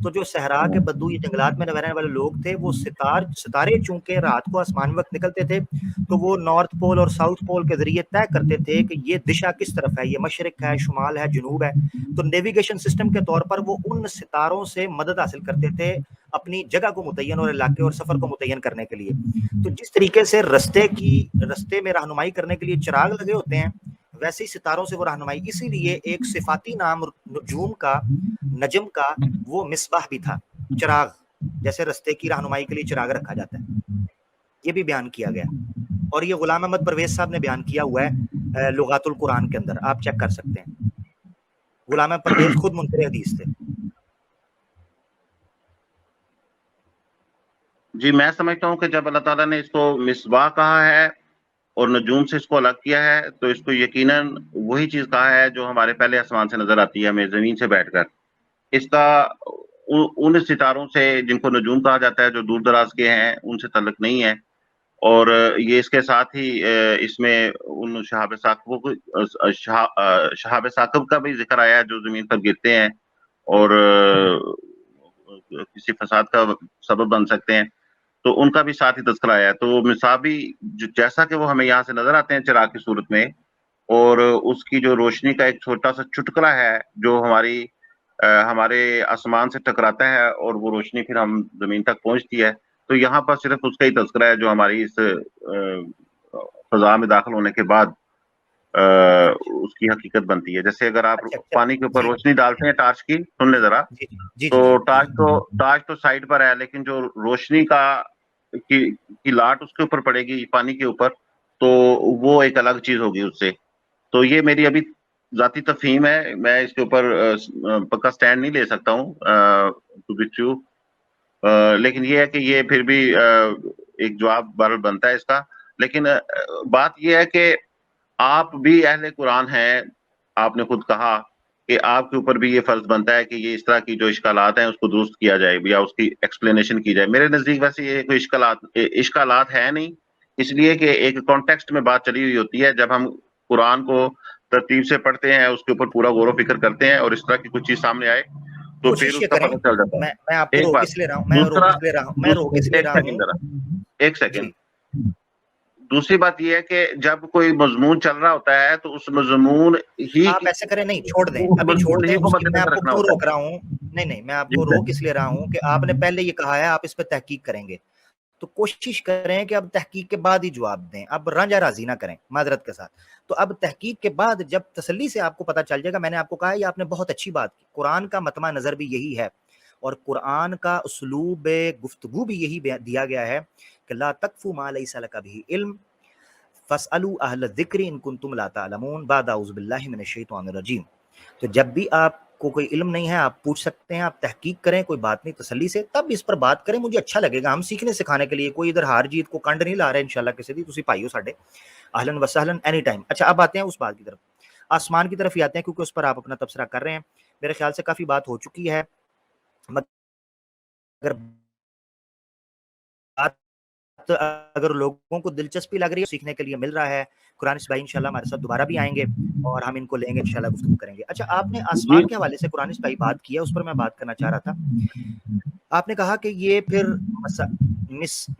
تو جو صحرا کے بدو یہ جنگلات میں رہنے والے لوگ تھے, وہ ستارے چونکہ رات کو آسمان وقت نکلتے تھے, تو وہ نارتھ پول اور ساؤتھ پول کے ذریعے طے کرتے تھے کہ یہ دشا کس طرف ہے, یہ مشرق ہے, شمال ہے, جنوب ہے. تو نیویگیشن سسٹم کے طور پر وہ ان ستاروں سے مدد حاصل کرتے تھے اپنی جگہ کو متعین اور علاقے اور سفر کو متعین کرنے کے لیے. تو جس طریقے سے رستے میں رہنمائی کرنے کے لیے چراغ لگے ہوتے ہیں, ویسے ہی ستاروں سے وہ رہنمائی. اسی لیے ایک صفاتی نام نجوم کا, نجم کا, وہ مصباح بھی تھا, چراغ, جیسے رستے کی رہنمائی کے لیے چراغ رکھا جاتا ہے. یہ بھی بیان کیا گیا, اور یہ غلام احمد پرویز صاحب نے بیان کیا ہوا ہے لغات القرآن کے اندر, آپ چیک کر سکتے ہیں. غلام احمد پرویز خود منکر حدیث تھے. جی میں سمجھتا ہوں کہ جب اللہ تعالیٰ نے اس کو مصباح کہا ہے اور نجوم سے اس کو الگ کیا ہے, تو اس کو یقیناً وہی چیز کہا ہے جو ہمارے پہلے آسمان سے نظر آتی ہے ہمیں زمین سے بیٹھ کر. اس کا ان ستاروں سے جن کو نجوم کہا جاتا ہے جو دور دراز کے ہیں ان سے تعلق نہیں ہے. اور یہ اس کے ساتھ ہی اس میں ان شہاب ثاقب کا بھی ذکر آیا ہے جو زمین پر گرتے ہیں اور کسی فساد کا سبب بن سکتے ہیں, تو ان کا بھی ساتھ ہی تذکرہ آیا ہے. تو مصابی جیسا کہ وہ ہمیں یہاں سے نظر آتے ہیں چراغ کی صورت میں, اور اس کی جو روشنی کا ایک چھوٹا سا چٹکلا ہے جو ہمارے آسمان سے ٹکراتا ہے اور وہ روشنی پھر ہم زمین تک پہنچتی ہے, تو یہاں پر صرف اس کا ہی تذکرہ ہے جو ہماری اس فضا میں داخل ہونے کے بعد اس کی حقیقت بنتی ہے. جیسے اگر آپ پانی کے اوپر روشنی ڈالتے ہیں ٹارچ کی, سن لیں ذرا, تو ٹارچ تو سائڈ پر ہے, لیکن جو روشنی کی لاٹ اس کے اوپر پڑے گی پانی کے اوپر, تو وہ ایک الگ چیز ہوگی اس سے. تو یہ میری ابھی ذاتی تفہیم ہے, میں اس کے اوپر پکا سٹینڈ نہیں لے سکتا ہوں ٹو بی ٹرو, لیکن یہ ہے کہ یہ پھر بھی ایک جواب بہرحال بنتا ہے اس کا. لیکن بات یہ ہے کہ آپ بھی اہل قرآن ہیں, آپ نے خود کہا کہ آپ کے اوپر بھی یہ فرض بنتا ہے کہ یہ اس طرح کی جو اشکالات ہیں اس کو درست کیا جائے یا اس کی ایکسپلینیشن کی جائے. میرے نزدیک ویسے یہ کوئی اشکالات ہے نہیں, اس لیے کہ ایک کانٹیکسٹ میں بات چلی ہوئی ہوتی ہے. جب ہم قرآن کو ترتیب سے پڑھتے ہیں, اس کے اوپر پورا غور و فکر کرتے ہیں, اور اس طرح کی کچھ چیز سامنے آئے تو پھر اس کا پتہ چل جاتا ہے. میں آپ کو ایک روک بات. اس لیے رہا ہوں, ایک سیکنڈ, دوسری بات یہ ہے کہ جب کوئی مضمون چل رہا ہوتا ہے تو اس مضمون ہی آپ ایسے کریں, نہیں چھوڑ دیں, ابھی چھوڑ دیں, اس کی میں آپ کو کیوں روک رہا ہوں, نہیں میں آپ کو روک اس لیے رہا ہوں کہ آپ نے پہلے یہ کہا ہے آپ اس پہ تحقیق کریں گے, تو کوشش کریں کہ اب تحقیق کے بعد ہی جواب دیں, اب رنجا راضی نہ کریں معذرت کے ساتھ. تو اب تحقیق کے بعد جب تسلی سے آپ کو پتہ چل جائے گا, میں نے آپ کو کہا یہ آپ نے بہت اچھی بات کی, قرآن کا مطمع نظر بھی یہی ہے اور قرآن کا اسلوب گفتگو بھی یہی دیا گیا ہے کہ لا تقفوا ما لیس لک بہ علم فاسألوا اہل الذکر ان کنتم لا تعلمون بعد اعوذ باللہ من الشیطان الرجیم. تو جب بھی آپ کو کوئی علم نہیں ہے آپ پوچھ سکتے ہیں, آپ تحقیق کریں, کوئی بات نہیں تسلی سے, تب اس پر بات کریں, مجھے اچھا لگے گا. ہم سیکھنے سکھانے کے لیے کوئی ادھر ہار جیت کو کنڈ نہیں لا رہے انشاءاللہ کسی دی, تسی پائیو ساڈے اہلا و سہلا اینی ٹائم. اچھا اب آتے ہیں اس بات کی طرف, آسمان کی طرف ہی آتے ہیں کیونکہ اس پر آپ اپنا تبصرہ کر رہے ہیں. میرے خیال سے کافی بات ہو چکی ہے, مگر اگر لوگوں کو دلچسپی لگ رہی ہے, سیکھنے کے لیے مل رہا ہے, قرآنسٹ بھائی انشاءاللہ ہمارے ساتھ دوبارہ بھی آئیں گے اور ہم ان کو لیں گے, انشاءاللہ گفتگو کریں گے. اچھا, آپ نے آسمان کے حوالے سے قرآنسٹ بھائی بات کیا, اس پر میں بات کرنا چاہ رہا تھا. آپ نے کہا کہ یہ پھر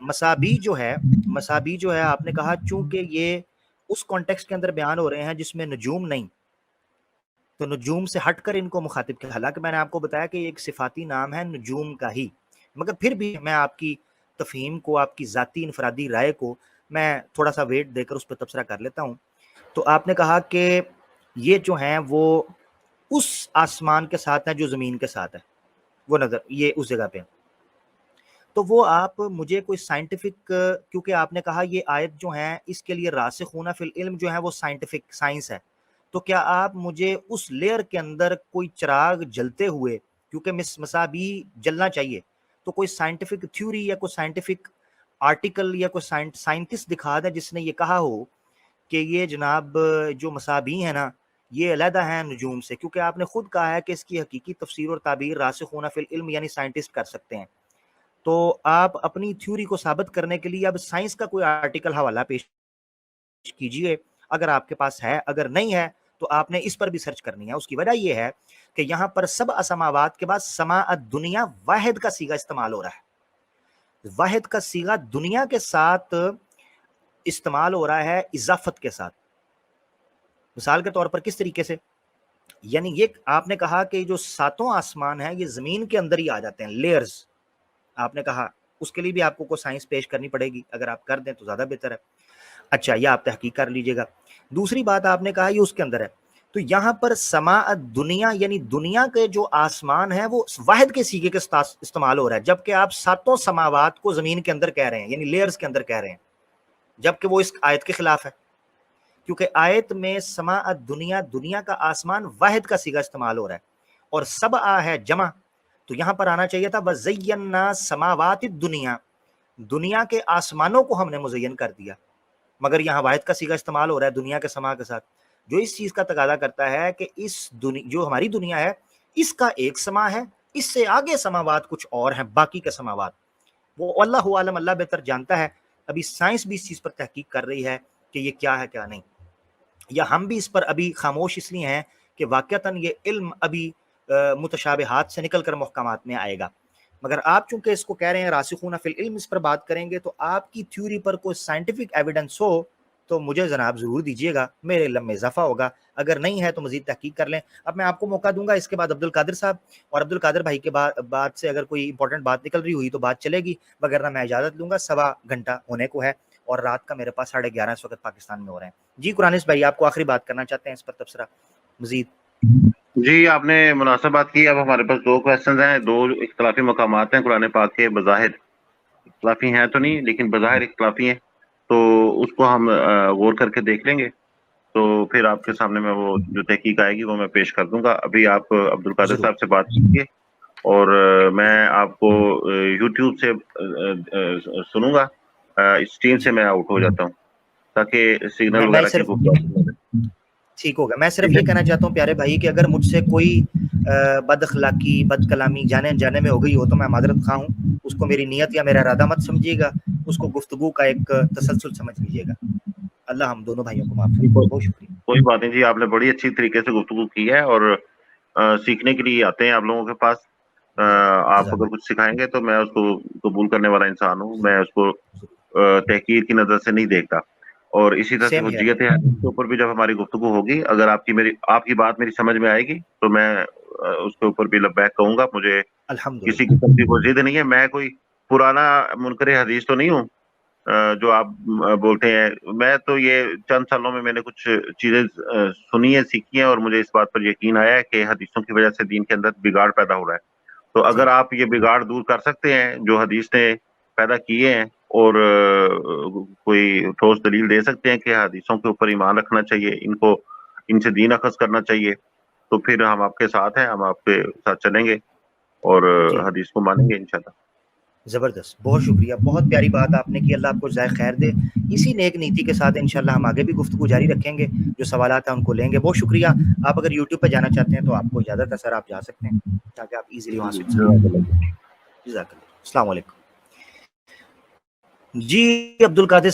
مسابی جو ہے آپ نے کہا چونکہ یہ اس کانٹیکسٹ کے اندر بیان ہو رہے ہیں جس میں نجوم نہیں, تو نجوم سے ہٹ کر ان کو مخاطب کیا. حالانکہ میں نے آپ کو بتایا کہ یہ ایک صفاتی نام ہے نجوم کا ہی, مگر پھر بھی میں آپ کی تفہیم کو, آپ کی ذاتی انفرادی رائے کو میں تھوڑا سا ویٹ دے کر اس پہ تبصرہ کر لیتا ہوں. تو آپ نے کہا کہ یہ جو ہیں وہ اس آسمان کے ساتھ ہیں جو زمین کے ساتھ ہے, وہ نظر یہ اس جگہ پہ. تو وہ آپ مجھے کوئی سائنٹیفک, کیونکہ آپ نے کہا یہ آیت جو ہیں اس کے لیے راسخون فی العلم جو ہے وہ سائنٹیفک سائنس ہے, تو کیا آپ مجھے اس لیئر کے اندر کوئی چراغ جلتے ہوئے, کیونکہ مسابی جلنا چاہیے, تو کوئی سائنٹیفک تھیوری یا کوئی سائنٹیفک آرٹیکل یا کوئی سائنٹسٹ دکھا دیں جس نے یہ کہا ہو کہ یہ جناب جو مسابی ہیں نا یہ علیحدہ ہیں نجوم سے, کیونکہ آپ نے خود کہا ہے کہ اس کی حقیقی تفسیر اور تعبیر راسخون فی العلم یعنی سائنٹسٹ کر سکتے ہیں. تو آپ اپنی تھیوری کو ثابت کرنے کے لیے اب سائنس کا کوئی آرٹیکل حوالہ پیش کیجئے, اگر آپ کے پاس ہے, اگر نہیں ہے تو آپ نے اس پر بھی سرچ کرنی ہے. اس کی وجہ یہ ہے کہ یہاں پر سبع سماوات کے بعد سماء دنیا واحد کا صیغہ استعمال ہو رہا ہے. واحد کا صیغہ دنیا کے ساتھ استعمال ہو رہا ہے اضافت کے ساتھ. مثال کے طور پر کس طریقے سے, یعنی یہ آپ نے کہا کہ جو ساتوں آسمان ہیں یہ زمین کے اندر ہی آ جاتے ہیں, لیئرز آپ نے کہا, اس کے لیے بھی آپ کو سائنس پیش کرنی پڑے گی, اگر آپ کر دیں تو زیادہ بہتر ہے. اچھا, یہ آپ تحقیق کر لیجئے گا. دوسری بات آپ نے کہا یہ اس کے اندر ہے, تو یہاں پر سماء دنیا یعنی دنیا کے جو آسمان ہیں وہ واحد کے صیغے کے استعمال ہو رہا ہے, جبکہ آپ ساتوں سماوات کو زمین کے اندر کہہ رہے ہیں, یعنی لیئرز کے اندر کہہ رہے ہیں, جبکہ وہ اس آیت کے خلاف ہے, کیونکہ آیت میں سماء دنیا, دنیا کا آسمان واحد کا صیغہ استعمال ہو رہا ہے, اور سبع ہے جمع, تو یہاں پر آنا چاہیے تھا وَزَيَّنَّا سَمَاوَاتِ الدُّنْيَا, دنیا کے آسمانوں کو ہم نے مزین کر دیا, مگر یہاں واحد کا صیغہ استعمال ہو رہا ہے دنیا کے سما کے ساتھ, جو اس چیز کا تقاضا کرتا ہے کہ اس جو ہماری دنیا ہے اس کا ایک سما ہے, اس سے آگے سماوات کچھ اور ہیں, باقی کے سماوات وہ اللہ عالم, اللہ بہتر جانتا ہے. ابھی سائنس بھی اس چیز پر تحقیق کر رہی ہے کہ یہ کیا ہے کیا نہیں, یا ہم بھی اس پر ابھی خاموش اس لیے ہیں کہ واقعتاً یہ علم ابھی متشابہات سے نکل کر محکمات میں آئے گا. مگر آپ چونکہ اس کو کہہ رہے ہیں راسخون فی العلم, اس پر بات کریں گے, تو آپ کی تھیوری پر کوئی سائنٹیفک ایویڈنس ہو تو مجھے جناب ضرور دیجیے گا, میرے علم میں اضافہ ہوگا. اگر نہیں ہے تو مزید تحقیق کر لیں. اب میں آپ کو موقع دوں گا, اس کے بعد عبدالقادر صاحب, اور عبدالقادر بھائی کے بعد سے اگر کوئی امپورٹنٹ بات نکل رہی ہوئی تو بات چلے گی, وغیرہ میں اجازت لوں گا. 1.25 گھنٹہ ہونے کو ہے اور رات کا میرے پاس 11:30 اس وقت پاکستان میں ہو رہے ہیں. جی قرآنسٹ بھائی, آپ کو آخری بات کرنا چاہتے ہیں اس پر تبصرہ مزید؟ جی, آپ نے مناسب بات کی. اب ہمارے پاس 2 کویسچنز ہیں, 2 اختلافی مقامات ہیں قرآن پاک کے, بظاہر اختلافی ہیں تو نہیں لیکن بظاہر اختلافی ہیں, تو اس کو ہم غور کر کے دیکھ لیں گے, تو پھر آپ کے سامنے میں وہ جو تحقیق آئے گی وہ میں پیش کر دوں گا. ابھی آپ عبدالقادر صاحب سے بات کیجیے, اور میں آپ کو یوٹیوب سے سنوں گا, اسٹریم سے میں آؤٹ ہو جاتا ہوں تاکہ سگنل وغیرہ کی ٹھیک ہوگا. میں صرف یہ کہنا چاہتا ہوں پیارے بھائی کہ اگر مجھ سے کوئی بد اخلاقی, بد کلامی جانے میں ہو گئی ہو تو میں معذرت خواہ ہوں, اس کو میری نیت یا میرا ارادہ مت سمجھیے گا, اس کو گفتگو کا ایک تسلسل سمجھ لیجیے گا. اللہ ہم دونوں بھائیوں کو معاف کرے. بہت شکریہ. کوئی بات نہیں جی, آپ نے بڑی اچھی طریقے سے گفتگو کی ہے, اور سیکھنے کے لیے آتے ہیں آپ لوگوں کے پاس. آپ اگر کچھ سکھائیں گے تو میں اس کو قبول کرنے والا انسان ہوں, میں اس کو تحقیر کی نظر سے نہیں دیکھتا. اور اسی طرح سے حجیت حدیث کے اوپر بھی جب ہماری گفتگو ہوگی, اگر آپ کی بات میری سمجھ میں آئے گی تو میں اس کے اوپر بھی لبیک کہوں گا. مجھے کسی قسم کی کوئی ضد نہیں ہے, میں کوئی پرانا منکر حدیث تو نہیں ہوں جو آپ بولتے ہیں. میں تو یہ چند سالوں میں نے کچھ چیزیں سنی ہیں, سیکھی ہیں, اور مجھے اس بات پر یقین آیا ہے کہ حدیثوں کی وجہ سے دین کے اندر بگاڑ پیدا ہو رہا ہے. تو اگر آپ یہ بگاڑ دور کر سکتے ہیں جو حدیث نے پیدا کیے ہیں, اور کوئی ٹھوس دلیل دے سکتے ہیں کہ حدیثوں کے اوپر ایمان رکھنا چاہیے, ان سے دین اخذ کرنا چاہیے, تو پھر ہم آپ کے ساتھ ہیں, ہم آپ کے ساتھ چلیں گے اور حدیث کو مانیں گے انشاءاللہ. زبردست, بہت شکریہ, بہت پیاری بات آپ نے کی. اللہ آپ کو جزائے خیر دے. اسی نیک نیتی کے ساتھ انشاءاللہ ہم آگے بھی گفتگو جاری رکھیں گے, جو سوالات ہیں ان کو لیں گے. بہت شکریہ. آپ اگر یوٹیوب پہ جانا چاہتے ہیں تو آپ کو اجازت ہے سر, آپ جا سکتے ہیں تاکہ آپ ایزیلی وہاں سے. جزاک اللہ. السلام علیکم. جی عبد القادر صاحب